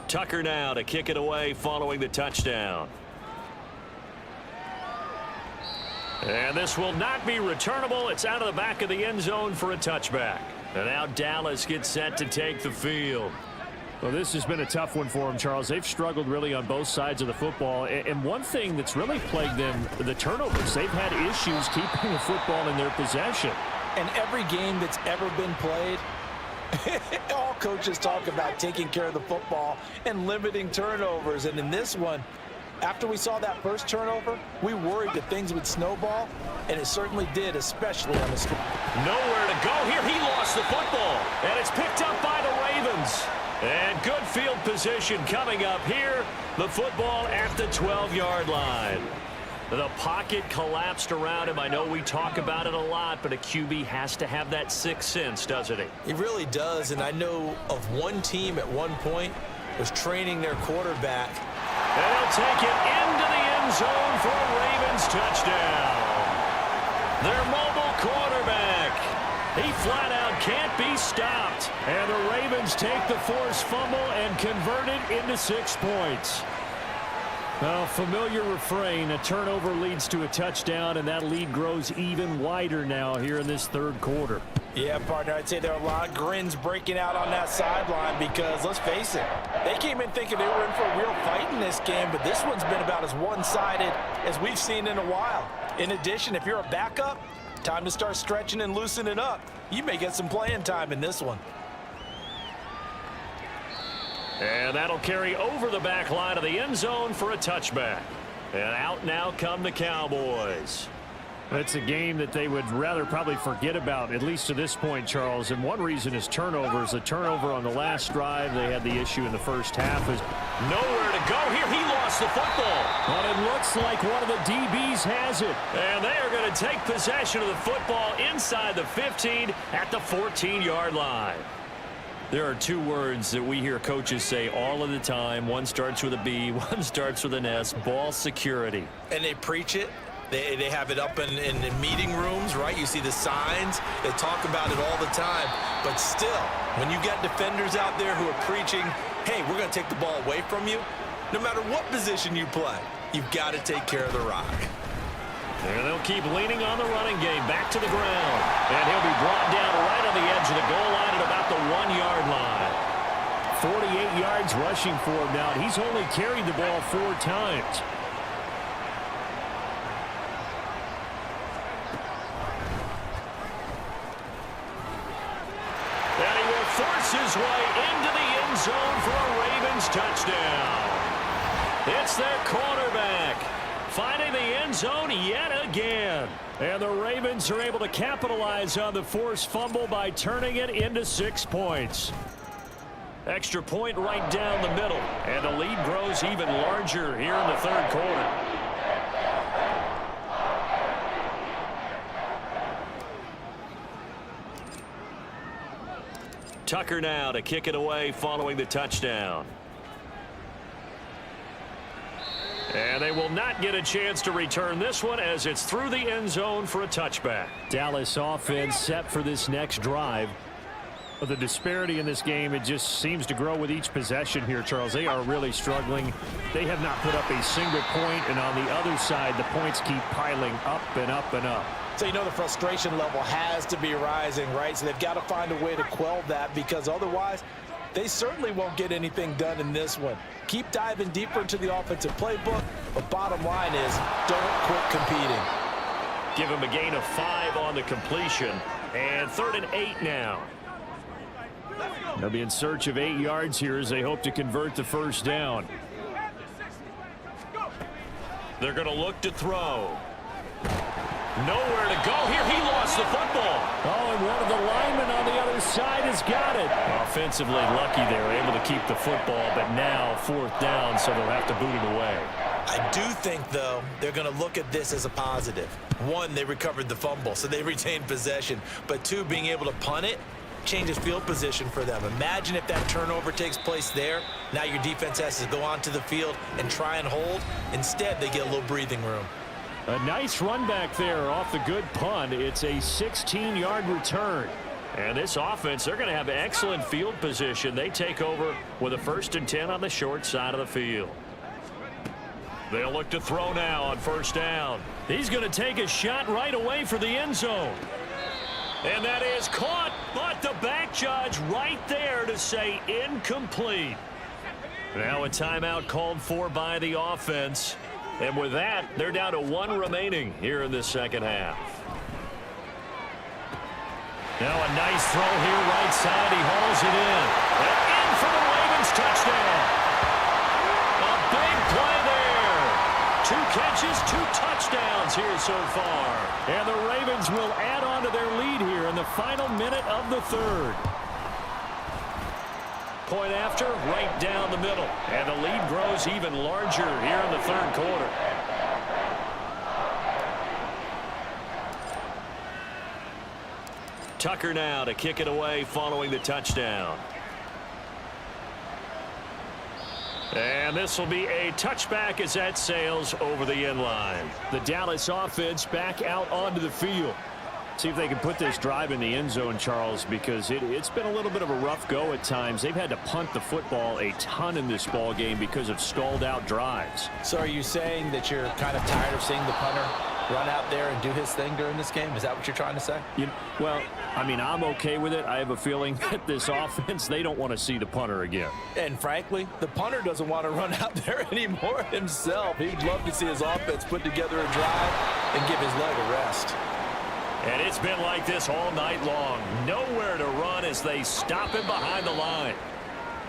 [SPEAKER 2] Tucker now to kick it away following the touchdown. And this will not be returnable. It's out of the back of the end zone for a touchback. And now Dallas gets set to take the field.
[SPEAKER 4] Well, this has been a tough one for them, Charles. They've struggled really on both sides of the football. And one thing that's really plagued them, the turnovers. They've had issues keeping the football in their possession.
[SPEAKER 5] And every game that's ever been played, all coaches talk about taking care of the football and limiting turnovers. And in this one, after we saw that first turnover, we worried that things would snowball, and it certainly did, especially on the score.
[SPEAKER 2] Nowhere to go here. He lost the football, and it's picked up by the Ravens. And good field position coming up here. The football at the 12-yard line. The pocket collapsed around him. I know we talk about it a lot, but a QB has to have that sixth sense, doesn't he?
[SPEAKER 3] He really does, and I know of one team at one point was training their quarterback.
[SPEAKER 2] And he'll take it into the end zone for a Ravens touchdown. Their mobile quarterback. He flat out can't be stopped.
[SPEAKER 4] And the Ravens take the forced fumble and convert it into 6 points. Well, familiar refrain. A turnover leads to a touchdown, and that lead grows even wider now here in this third quarter.
[SPEAKER 5] Yeah, partner, I'd say there are a lot of grins breaking out on that sideline because, let's face it, they came in thinking they were in for a real fight in this game, but this one's been about as one-sided as we've seen in a while. In addition, if you're a backup, time to start stretching and loosening up. You may get some playing time in this one.
[SPEAKER 2] And that'll carry over the back line of the end zone for a touchback. And out now come the Cowboys.
[SPEAKER 4] It's a game that they would rather probably forget about, at least to this point, Charles. And one reason is turnovers. A turnover on the last drive. They had the issue in the first half.
[SPEAKER 2] Nowhere to go here. He lost the football.
[SPEAKER 4] But it looks like one of the DBs has it.
[SPEAKER 2] And they are going to take possession of the football inside the 15 at the 14-yard line. There are two words that we hear coaches say all of the time. One starts with a B, one starts with an S, ball security.
[SPEAKER 3] And they preach it. They have it up in meeting rooms, right? You see the signs. They talk about it all the time. But still, when you got defenders out there who are preaching, hey, we're going to take the ball away from you, no matter what position you play, you've got to take care of the rock.
[SPEAKER 2] And they'll keep leaning on the running game back to the ground. And he'll be brought down right on the edge of the goal line at about the 1-yard line.
[SPEAKER 4] 48 yards rushing for him now. He's only carried the ball 4 times.
[SPEAKER 2] And he will force his way into the end zone for a Ravens touchdown. It's their quarterback. finding the end zone yet again. And the Ravens are able to capitalize on the forced fumble by turning it into 6 points. Extra point right down the middle. And the lead grows even larger here in the third quarter. Tucker now to kick it away following the touchdown. And they will not get a chance to return this one as it's through the end zone for a touchback.
[SPEAKER 4] Dallas offense set for this next drive. The disparity in this game, it just seems to grow with each possession here, Charles. They are really struggling. They have not put up a single point, and on the other side, the points keep piling up and up and up.
[SPEAKER 5] So you know the frustration level has to be rising, right? So they've got to find a way to quell that, because otherwise they certainly won't get anything done in this one. Keep diving deeper into the offensive playbook, but bottom line is don't quit competing.
[SPEAKER 2] Give him a gain of 5 on the completion, and 3rd and 8 now.
[SPEAKER 4] They'll be in search of 8 yards here as they hope to convert the first down.
[SPEAKER 2] They're going to look to throw. Nowhere to go here. He lost the football.
[SPEAKER 4] Oh, and one of the linemen on the other side has got it.
[SPEAKER 2] Offensively lucky they were able to keep the football, but now 4th down, so they'll have to boot it away.
[SPEAKER 3] I do think, though, they're going to look at this as a positive. 1, they recovered the fumble, so they retained possession. But 2, being able to punt it changes field position for them. Imagine if that turnover takes place there. Now your defense has to go onto the field and try and hold. Instead, they get a little breathing room.
[SPEAKER 4] A nice run back there off the good punt. It's a 16-yard return.
[SPEAKER 2] And this offense, they're going to have excellent field position. They take over with a 1st and 10 on the short side of the field. They'll look to throw now on 1st down. He's going to take a shot right away for the end zone. And that is caught, but the back judge right there to say incomplete. Now a timeout called for by the offense. And with that, they're down to 1 remaining here in the second half. Now a nice throw here right side. He hauls it in. And in for the Ravens touchdown. A big play there. 2 catches, 2 touchdowns here so far.
[SPEAKER 4] And the Ravens will add on to their lead here in the final minute of the 3rd.
[SPEAKER 2] Point after, right down the middle. And the lead grows even larger here in the 3rd quarter. Tucker now to kick it away following the touchdown. And this will be a touchback as that sails over the end line.
[SPEAKER 4] The Dallas offense back out onto the field. See if they can put this drive in the end zone, Charles, because it's been a little bit of a rough go at times. They've had to punt the football a ton in this ball game because of stalled out drives.
[SPEAKER 5] So are you saying that you're kind of tired of seeing the punter run out there and do his thing during this game? Is that what you're trying to say?
[SPEAKER 4] Well, I mean, I'm okay with it. I have a feeling that this offense, they don't want to see the punter again.
[SPEAKER 5] And frankly, the punter doesn't want to run out there anymore himself. He'd love to see his offense put together a drive and give his leg a rest.
[SPEAKER 2] And it's been like this all night long. Nowhere to run as they stop him behind the line.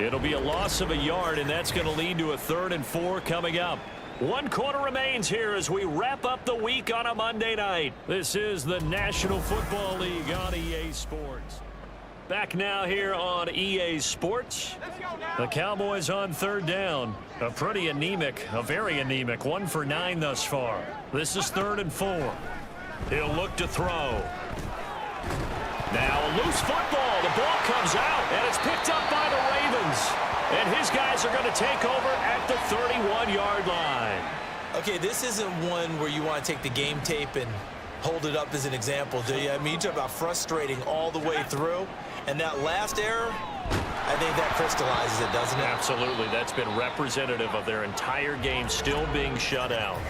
[SPEAKER 2] It'll be a loss of a yard, and that's going to lead to a 3rd and 4 coming up. 1 quarter remains here as we wrap up the week on a Monday night. This is the National Football League on EA Sports. Back now here on EA Sports. The Cowboys on 3rd down. A pretty anemic, a very anemic 1 for 9 thus far. This is 3rd and 4. He'll look to throw. Now a loose football. The ball comes out, and it's picked up by the Ravens. And his guys are going to take over at the 31-yard line.
[SPEAKER 3] Okay, this isn't one where you want to take the game tape and hold it up as an example, do you? I mean, you talk about frustrating all the way through. And that last error, I think that crystallizes it, doesn't it?
[SPEAKER 2] Absolutely. That's been representative of their entire game still being shut out.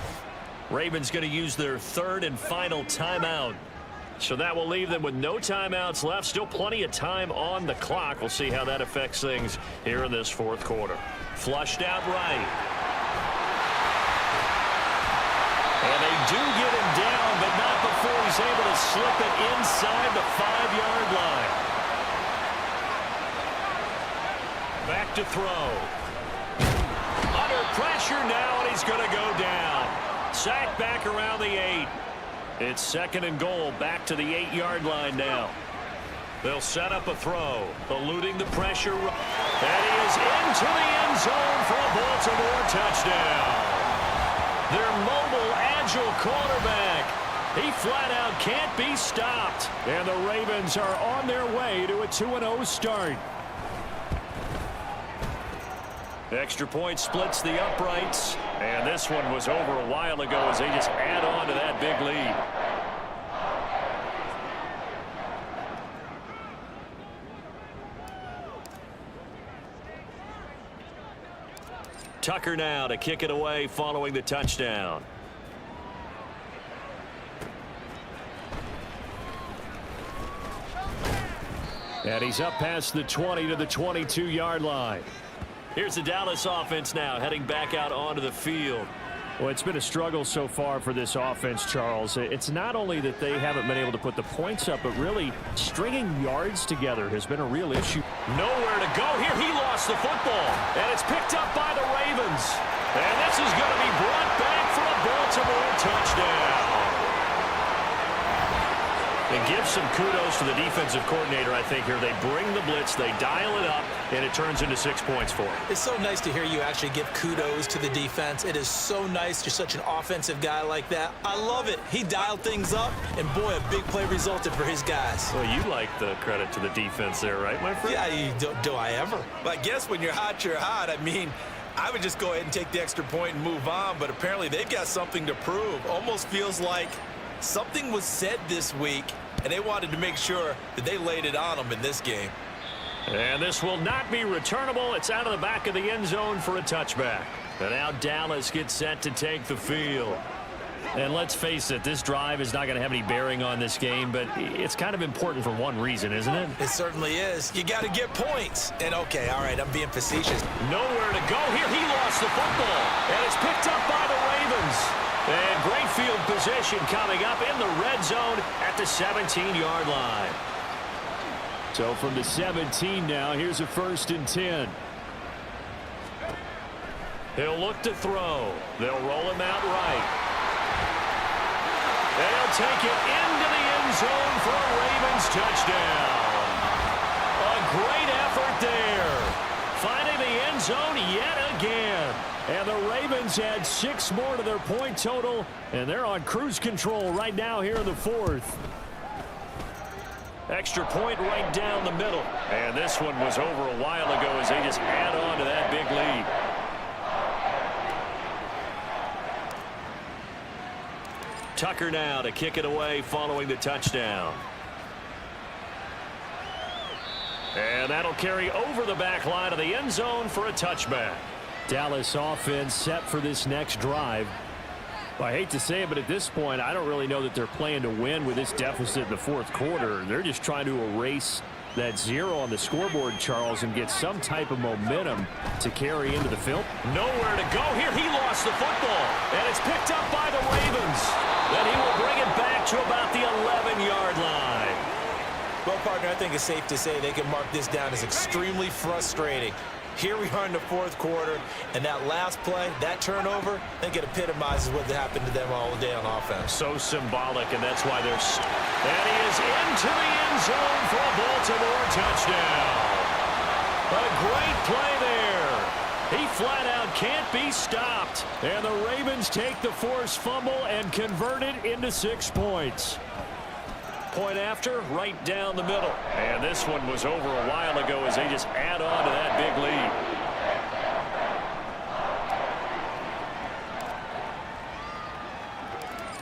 [SPEAKER 2] Ravens going to use their 3rd and final timeout. So that will leave them with no timeouts left. Still plenty of time on the clock. We'll see how that affects things here in this 4th quarter. Flushed out right. And they do get him down, but not before he's able to slip it inside the 5-yard line. Back to throw. Under pressure now, and he's going to go down. sack back around the 8. It's 2nd and goal, back to the 8-yard line now. They'll set up a throw, eluding the pressure. And he is into the end zone for a Baltimore touchdown. Their mobile, agile quarterback. He flat out can't be stopped. And the Ravens are on their way to a 2-0 start. Extra point splits the uprights. And this one was over a while ago as they just add on to that big lead. Tucker now to kick it away following the touchdown. And he's up past the 20 to the 22-yard line. Here's the Dallas offense now heading back out onto the field.
[SPEAKER 4] Well, it's been a struggle so far for this offense, Charles. It's not only that they haven't been able to put the points up, but really stringing yards together has been a real issue.
[SPEAKER 2] Nowhere to go here. He lost the football. And it's picked up by the Ravens. And this is going to be brought back for a Baltimore touchdown. And give some kudos to the defensive coordinator, I think, here. They bring the blitz, they dial it up, and it turns into 6 points for them.
[SPEAKER 5] It's so nice to hear you actually give kudos to the defense. It is so nice. You're such an offensive guy like that. I love it. He dialed things up, and boy, a big play resulted for his guys.
[SPEAKER 2] Well, you like the credit to the defense there, right, my friend?
[SPEAKER 5] Yeah, do I ever?
[SPEAKER 3] But I guess when you're hot, you're hot. I mean, I would just go ahead and take the extra point and move on, but apparently they've got something to prove. Almost feels like something was said this week, and they wanted to make sure that they laid it on them in this game.
[SPEAKER 2] And this will not be returnable. It's out of the back of the end zone for a touchback. And now Dallas gets set to take the field.
[SPEAKER 4] And let's face it, this drive is not going to have any bearing on this game, but it's kind of important for one reason, isn't it?
[SPEAKER 5] It certainly is. You got to get points. And, okay, all right, I'm being facetious.
[SPEAKER 2] Nowhere to go here. He lost the football. And it's picked up by the Ravens. And great field position coming up in the red zone at the 17-yard line.
[SPEAKER 4] So from the 17 now, here's a 1st and 10.
[SPEAKER 2] He'll look to throw. They'll roll him out right. And he'll take it into the end zone for a Ravens touchdown. A great effort there. Finding the end zone yet again. And the Ravens add 6 more to their point total, and they're on cruise control right now here in the 4th. Extra point right down the middle. And this one was over a while ago as they just add on to that big lead. Tucker now to kick it away following the touchdown. And that'll carry over the back line of the end zone for a touchback.
[SPEAKER 4] Dallas offense set for this next drive. Well, I hate to say it, but at this point, I don't really know that they're playing to win with this deficit in the 4th quarter. They're just trying to erase that 0 on the scoreboard, Charles, and get some type of momentum to carry into the film.
[SPEAKER 2] Nowhere to go here. He lost the football, and it's picked up by the Ravens. Then he will bring it back to about the 11-yard line.
[SPEAKER 5] Well, partner, I think it's safe to say they can mark this down as extremely frustrating. Here we are in the 4th quarter, and that last play, that turnover, I think it epitomizes what happened to them all day on offense.
[SPEAKER 2] So symbolic, and that's why they're... And he is into the end zone for a Baltimore touchdown. A great play there. He flat out can't be stopped. And the Ravens take the forced fumble and convert it into 6 points. Point after, right down the middle. And this one was over a while ago as they just add on to that big lead.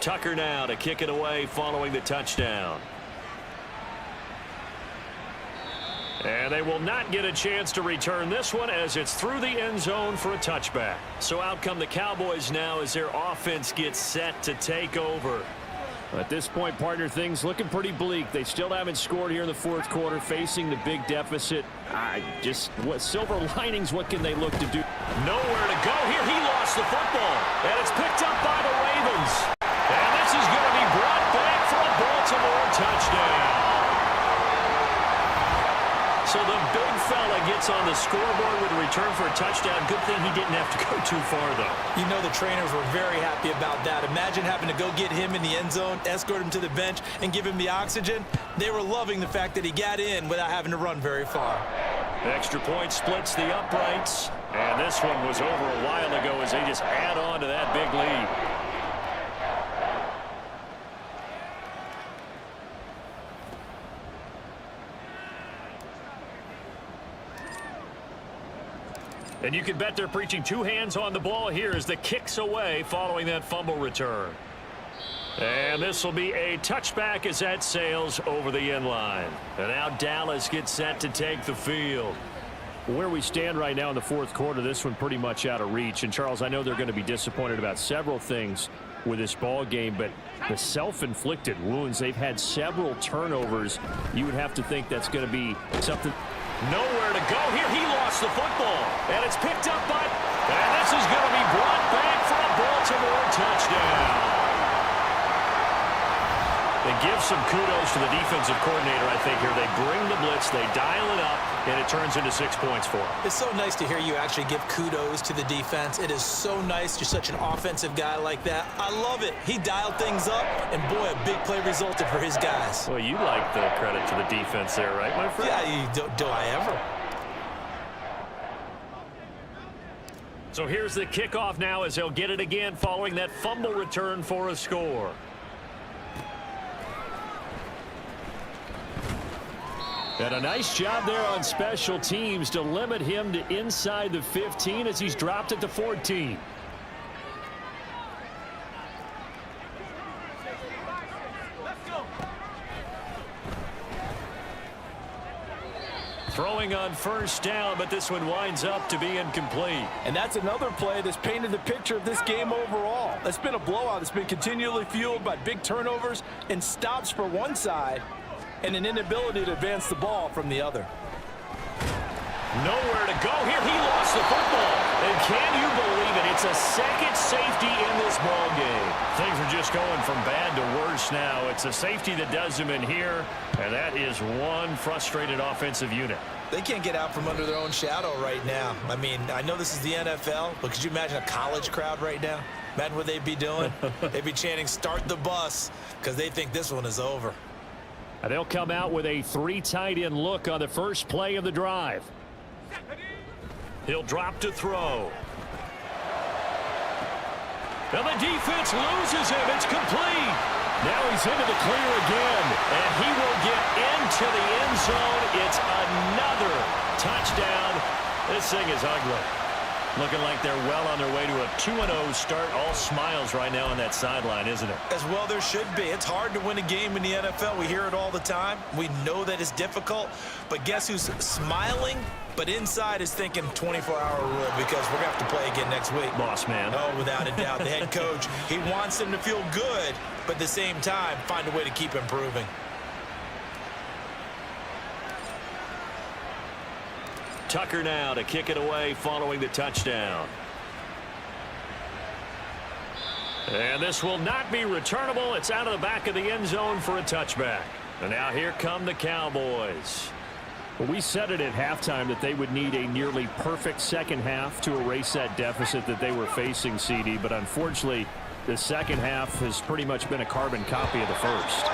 [SPEAKER 2] Tucker now to kick it away following the touchdown. And they will not get a chance to return this one as it's through the end zone for a touchback. So out come the Cowboys now as their offense gets set to take over.
[SPEAKER 4] At this point, partner, things looking pretty bleak. They still haven't scored here in the 4th quarter, facing the big deficit. What silver linings, what can they look to do?
[SPEAKER 2] Nowhere to go here. He lost the football, and it's picked up by the Ravens. And this is going to be brought back for a Baltimore touchdown. So the big fella gets on the scoreboard with a return for a touchdown. Good thing he didn't have to go too far, though.
[SPEAKER 5] You know the trainers were very happy about that. Imagine having to go get him in the end zone, escort him to the bench, and give him the oxygen. They were loving the fact that he got in without having to run very far.
[SPEAKER 2] Extra point splits the uprights. And this one was over a while ago as they just add on to that big lead. And you can bet they're preaching two hands on the ball here as the kick's away following that fumble return. And this will be a touchback as that sails over the end line. And now Dallas gets set to take the field.
[SPEAKER 4] Where we stand right now in the fourth quarter, this one pretty much out of reach. And, Charles, I know they're going to be disappointed about several things with this ball game, but the self-inflicted wounds, they've had several turnovers. You would have to think that's going to be something.
[SPEAKER 2] Nowhere to go here. He lost the football. And it's picked up by... And this is going to be brought back for a Baltimore touchdown. They give some kudos to the defensive coordinator, I think, here. They bring the blitz, they dial it up, and it turns into 6 points for them.
[SPEAKER 5] It's so nice to hear you actually give kudos to the defense. It is so nice. You're such an offensive guy like that. I love it. He dialed things up, and boy, a big play resulted for his guys.
[SPEAKER 2] Well, you like the credit to the defense there, right, my friend?
[SPEAKER 5] Yeah, do I ever?
[SPEAKER 2] So here's the kickoff now as they'll get it again following that fumble return for a score.
[SPEAKER 4] And a nice job there on special teams to limit him to inside the 15 as he's dropped it to 14.
[SPEAKER 2] Throwing on first down, but this one winds up to be incomplete.
[SPEAKER 3] And that's another play that's painted the picture of this game overall. It's been a blowout. It's been continually fueled by big turnovers and stops for one side and an inability to advance the ball from the other.
[SPEAKER 2] Nowhere to go here. He lost the football. And can you believe it? It's a second safety in this ball game. Things are just going from bad to worse now. It's a safety that does them in here, and that is one frustrated offensive unit.
[SPEAKER 5] They can't get out from under their own shadow right now. I mean, I know this is the NFL, but could you imagine a college crowd right now? Imagine what they'd be doing. They'd be chanting, "Start the bus," because they think this one is over.
[SPEAKER 4] And they'll come out with a three tight end look on the first play of the drive.
[SPEAKER 2] He'll drop to throw. And the defense loses him. It's complete.
[SPEAKER 4] Now he's into the clear again.
[SPEAKER 2] And he will get into the end zone. It's another touchdown. This thing is ugly. Looking like they're well on their way to a 2-0 start. All smiles right now on that sideline, isn't it?
[SPEAKER 5] As well there should be. It's hard to win a game in the NFL. We hear it all the time. We know that it's difficult. But guess who's smiling? But inside is thinking 24-hour rule because we're going to have to play again next week.
[SPEAKER 2] Boss man.
[SPEAKER 5] Oh, without a doubt. The head coach, he wants them to feel good, but at the same time, find a way to keep improving.
[SPEAKER 2] Tucker now to kick it away following the touchdown. And this will not be returnable. It's out of the back of the end zone for a touchback. And now here come the Cowboys.
[SPEAKER 4] Well, we said it at halftime that they would need a nearly perfect second half to erase that deficit that they were facing, CD. But unfortunately, the second half has pretty much been a carbon copy of the first.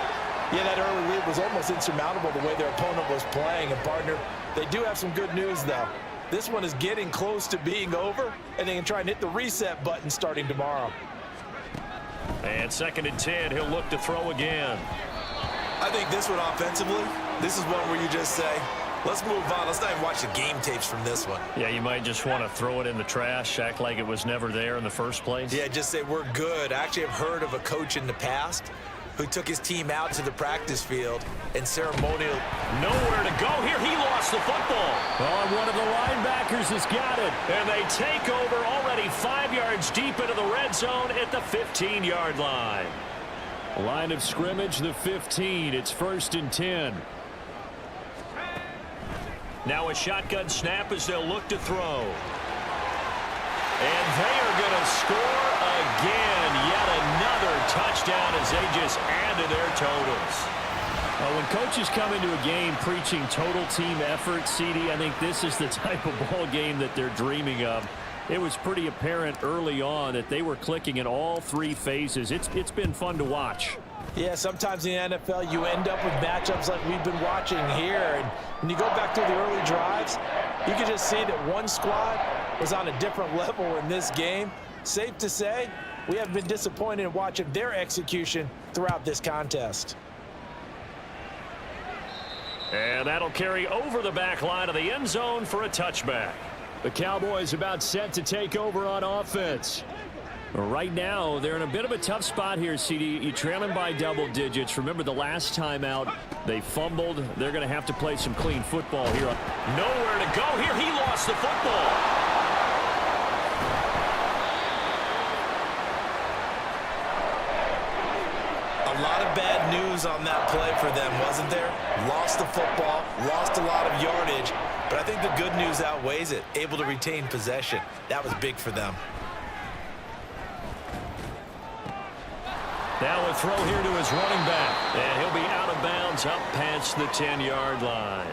[SPEAKER 5] Yeah, that early lead was almost insurmountable the way their opponent was playing. And, partner, they do have some good news, though. This one is getting close to being over, and they can try and hit the reset button starting tomorrow.
[SPEAKER 2] And 2nd and 10, he'll look to throw again.
[SPEAKER 5] I think this one offensively, this is one where you just say, let's move on. Let's not even watch the game tapes from this one.
[SPEAKER 2] Yeah, you might just want to throw it in the trash, act like it was never there in the first place.
[SPEAKER 5] Yeah, just say we're good. I actually have heard of a coach in the past who took his team out to the practice field and ceremonial.
[SPEAKER 2] Nowhere to go here. He lost the football.
[SPEAKER 4] Oh, and one of the linebackers has got it.
[SPEAKER 2] And they take over already 5 yards deep into the red zone at the 15-yard line.
[SPEAKER 4] Line of scrimmage, the 15. It's 1st and 10.
[SPEAKER 2] Now a shotgun snap as they'll look to throw. And they are going to score again. Yet another touchdown as they just add to their totals.
[SPEAKER 4] When coaches come into a game preaching total team effort, CD, I think this is the type of ball game that they're dreaming of. It was pretty apparent early on that they were clicking in all three phases. It's been fun to watch.
[SPEAKER 5] Yeah, sometimes in the NFL you end up with matchups like we've been watching here. And when you go back to the early drives, you can just see that one squad was on a different level in this game. Safe to say, we have been disappointed in watching their execution throughout this contest.
[SPEAKER 2] And that'll carry over the back line of the end zone for a touchback.
[SPEAKER 4] The Cowboys about set to take over on offense. Right now, they're in a bit of a tough spot here, CD. You trail them by double digits. Remember the last time out, they fumbled. They're going to have to play some clean football here.
[SPEAKER 2] Nowhere to go here. He lost the football.
[SPEAKER 3] A lot of bad news on that play for them, wasn't there? Lost the football, lost a lot of yardage, but I think the good news outweighs it. Able to retain possession. That was big for them.
[SPEAKER 2] Now a throw here to his running back. And he'll be out of bounds up past the 10-yard line.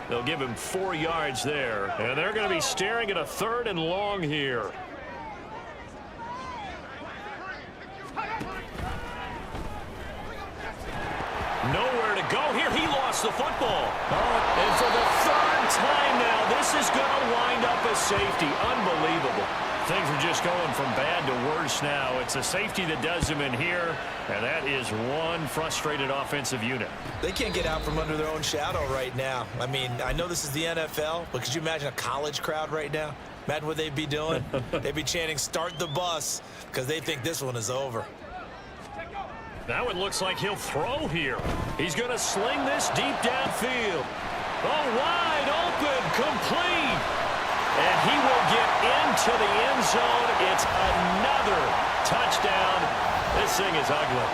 [SPEAKER 2] They'll give him 4 yards there. And they're going to be staring at a 3rd and long here. Nowhere to go here. He lost the football. And for the 3rd time now, this is going to wind up a safety. Unbelievable. Things are just going from bad to worse now. It's a safety that does them in here, and that is one frustrated offensive unit.
[SPEAKER 3] They can't get out from under their own shadow right now. I mean, I know this is the NFL, but could you imagine a college crowd right now? Imagine what they'd be doing. They'd be chanting, "Start the bus," because they think this one is over.
[SPEAKER 2] Now it looks like he'll throw here. He's going to sling this deep downfield. Oh, wide open, complete. And he will get into the end zone. It's another touchdown. This thing is ugly.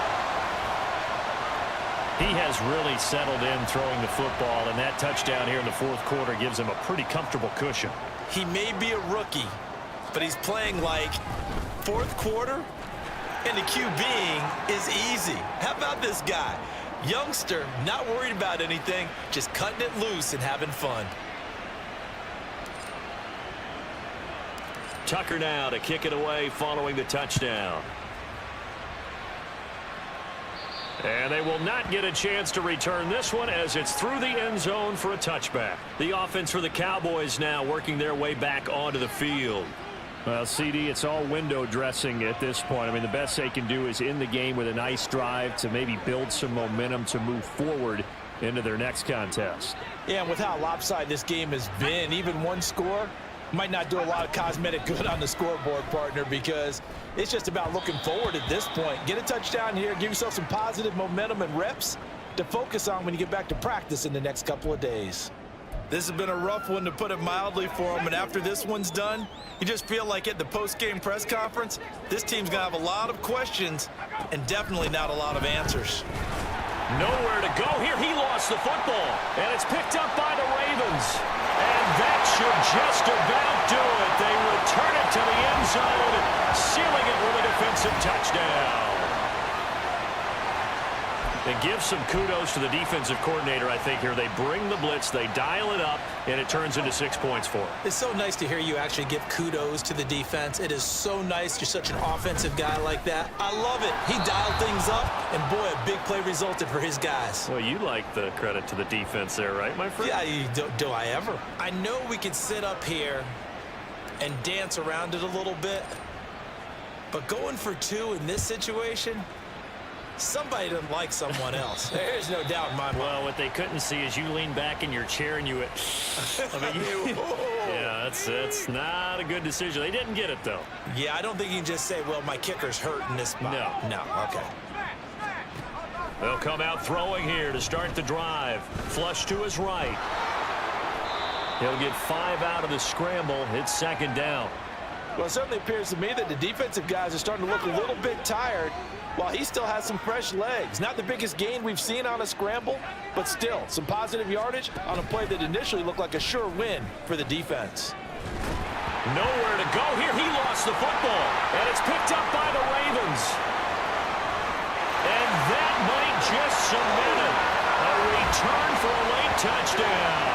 [SPEAKER 2] He has really settled in throwing the football, and that touchdown here in the 4th quarter gives him a pretty comfortable cushion.
[SPEAKER 3] He may be a rookie, but he's playing like 4th quarter, and the QBing is easy. How about this guy? Youngster, not worried about anything, just cutting it loose and having fun.
[SPEAKER 2] Tucker now to kick it away following the touchdown. And they will not get a chance to return this one as it's through the end zone for a touchback. The offense for the Cowboys now working their way back onto the field.
[SPEAKER 4] Well, CD, it's all window dressing at this point. I mean, the best they can do is in the game with a nice drive to maybe build some momentum to move forward into their next contest.
[SPEAKER 5] Yeah, and with how lopsided this game has been, even one score might not do a lot of cosmetic good on the scoreboard, partner, because it's just about looking forward at this point. Get a touchdown here, give yourself some positive momentum and reps to focus on when you get back to practice in the next couple of days.
[SPEAKER 3] This has been a rough one, to put it mildly, for him, and after this one's done, you just feel like at the post-game press conference, this team's going to have a lot of questions and definitely not a lot of answers.
[SPEAKER 2] Nowhere to go here. He lost the football, and it's picked up by the Ravens. And that should just about do it. They return it to the end zone, sealing it with a defensive touchdown. And give some kudos to the defensive coordinator, I think, here. They bring the blitz, they dial it up, and it turns into 6 points for them.
[SPEAKER 6] It's so nice to hear you actually give kudos to the defense. It is so nice. You're such an offensive guy like that. I love it. He dialed things up, and boy, a big play resulted for his guys.
[SPEAKER 2] Well, you like the credit to the defense there, right, my friend?
[SPEAKER 3] Yeah, do I ever? I know we could sit up here and dance around it a little bit, but going for 2 in this situation, somebody doesn't like someone else. There's no doubt in my mind.
[SPEAKER 2] Well, what they couldn't see is you lean back in your chair and you went, yeah, that's not a good decision. They didn't get it, though.
[SPEAKER 3] Yeah, I don't think you can just say, well, my kicker's hurt in this spot. No, okay.
[SPEAKER 2] They'll come out throwing here to start the drive. Flush to his right. He'll get 5 out of the scramble. It's 2nd down.
[SPEAKER 5] Well, it certainly appears to me that the defensive guys are starting to look a little bit tired, while he still has some fresh legs. Not the biggest gain we've seen on a scramble, but still some positive yardage on a play that initially looked like a sure win for the defense.
[SPEAKER 2] Nowhere to go here. He lost the football, and it's picked up by the Ravens. And that might just cement it. A return for a late touchdown.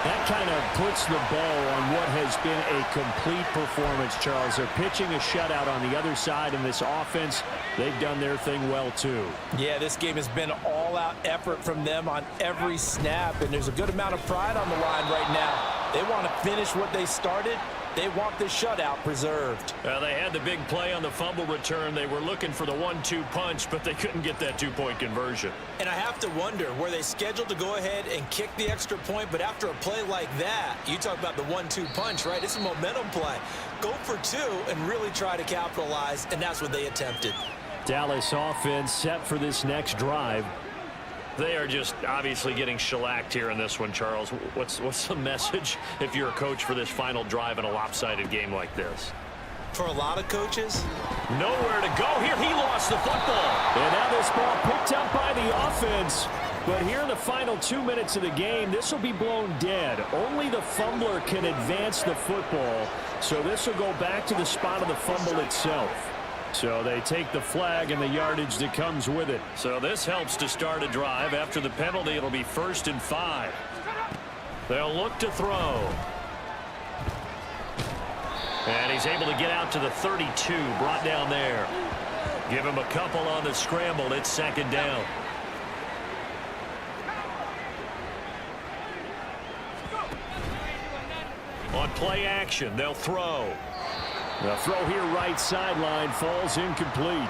[SPEAKER 4] That kind of puts the bow on what has been a complete performance, Charles. They're pitching a shutout on the other side in this offense. They've done their thing well, too.
[SPEAKER 5] Yeah, this game has been all-out effort from them on every snap, and there's a good amount of pride on the line right now. They want to finish what they started. They want the shutout preserved.
[SPEAKER 2] They had the big play on the fumble return. They were looking for the 1-2 punch, but they couldn't get that two-point conversion.
[SPEAKER 6] And I have to wonder, were they scheduled to go ahead and kick the extra point? But after a play like that, you talk about the 1-2 punch, right? It's a momentum play. Go for two and really try to capitalize, and that's what they attempted.
[SPEAKER 4] Dallas offense set for this next drive.
[SPEAKER 2] They are just obviously getting shellacked here in this one, Charles. What's the message if you're a coach for this final drive in a lopsided game like this?
[SPEAKER 6] For a lot of coaches,
[SPEAKER 2] nowhere to go here. He lost the football.
[SPEAKER 4] And now this ball picked up by the offense. But here in the final 2 minutes of the game, this will be blown dead. Only the fumbler can advance the football. So this will go back to the spot of the fumble itself. So they take the flag and the yardage that comes with it.
[SPEAKER 2] So this helps to start a drive. After the penalty, it'll be 1st and 5. They'll look to throw. And he's able to get out to the 32, brought down there. Give him a couple on the scramble. It's 2nd down. On play action, they'll throw.
[SPEAKER 4] The throw here right sideline falls incomplete.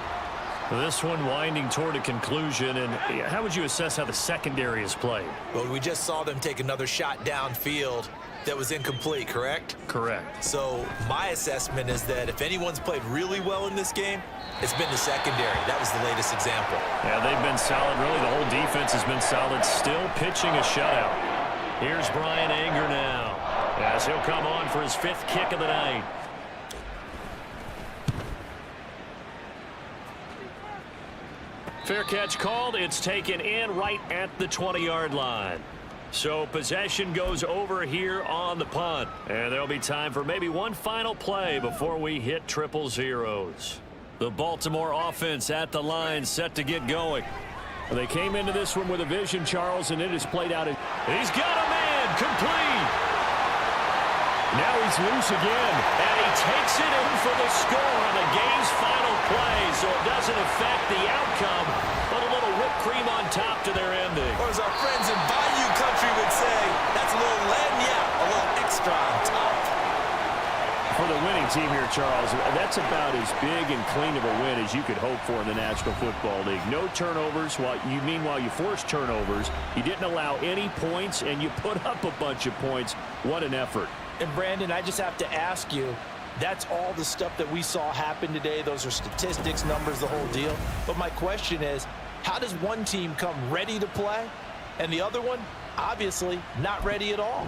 [SPEAKER 2] This one winding toward a conclusion. And how would you assess how the secondary is played?
[SPEAKER 6] well, we just saw them take another shot downfield that was incomplete, correct?
[SPEAKER 2] Correct.
[SPEAKER 6] So my assessment is that if anyone's played really well in this game, it's been the secondary. That was the latest example.
[SPEAKER 2] Yeah, they've been solid. Really, the whole defense has been solid. Still pitching a shutout. Here's Brian Anger now, as he'll come on for his 5th kick of the night. Fair catch called. It's taken in right at the 20-yard line. So possession goes over here on the punt. And there'll be time for maybe one final play before we hit 000. The Baltimore offense at the line, set to get going.
[SPEAKER 4] They came into this one with a vision, Charles, and it has played out.
[SPEAKER 2] He's got a man, complete.
[SPEAKER 4] Now he's loose again.
[SPEAKER 2] And he takes it in for the score on the game's final play, so it doesn't affect the outcome, but a little whipped cream on top to their ending.
[SPEAKER 6] Or as our friends in Bayou Country would say, that's a little lagniappe, a little extra on top.
[SPEAKER 4] For the winning team here, Charles, that's about as big and clean of a win as you could hope for in the National Football League. No turnovers. Meanwhile, you forced turnovers. You didn't allow any points, and you put up a bunch of points. What an effort.
[SPEAKER 5] And, Brandon, I just have to ask you, that's all the stuff that we saw happen today. Those are statistics, numbers, the whole deal. But my question is, how does one team come ready to play, and the other one, obviously, not ready at all?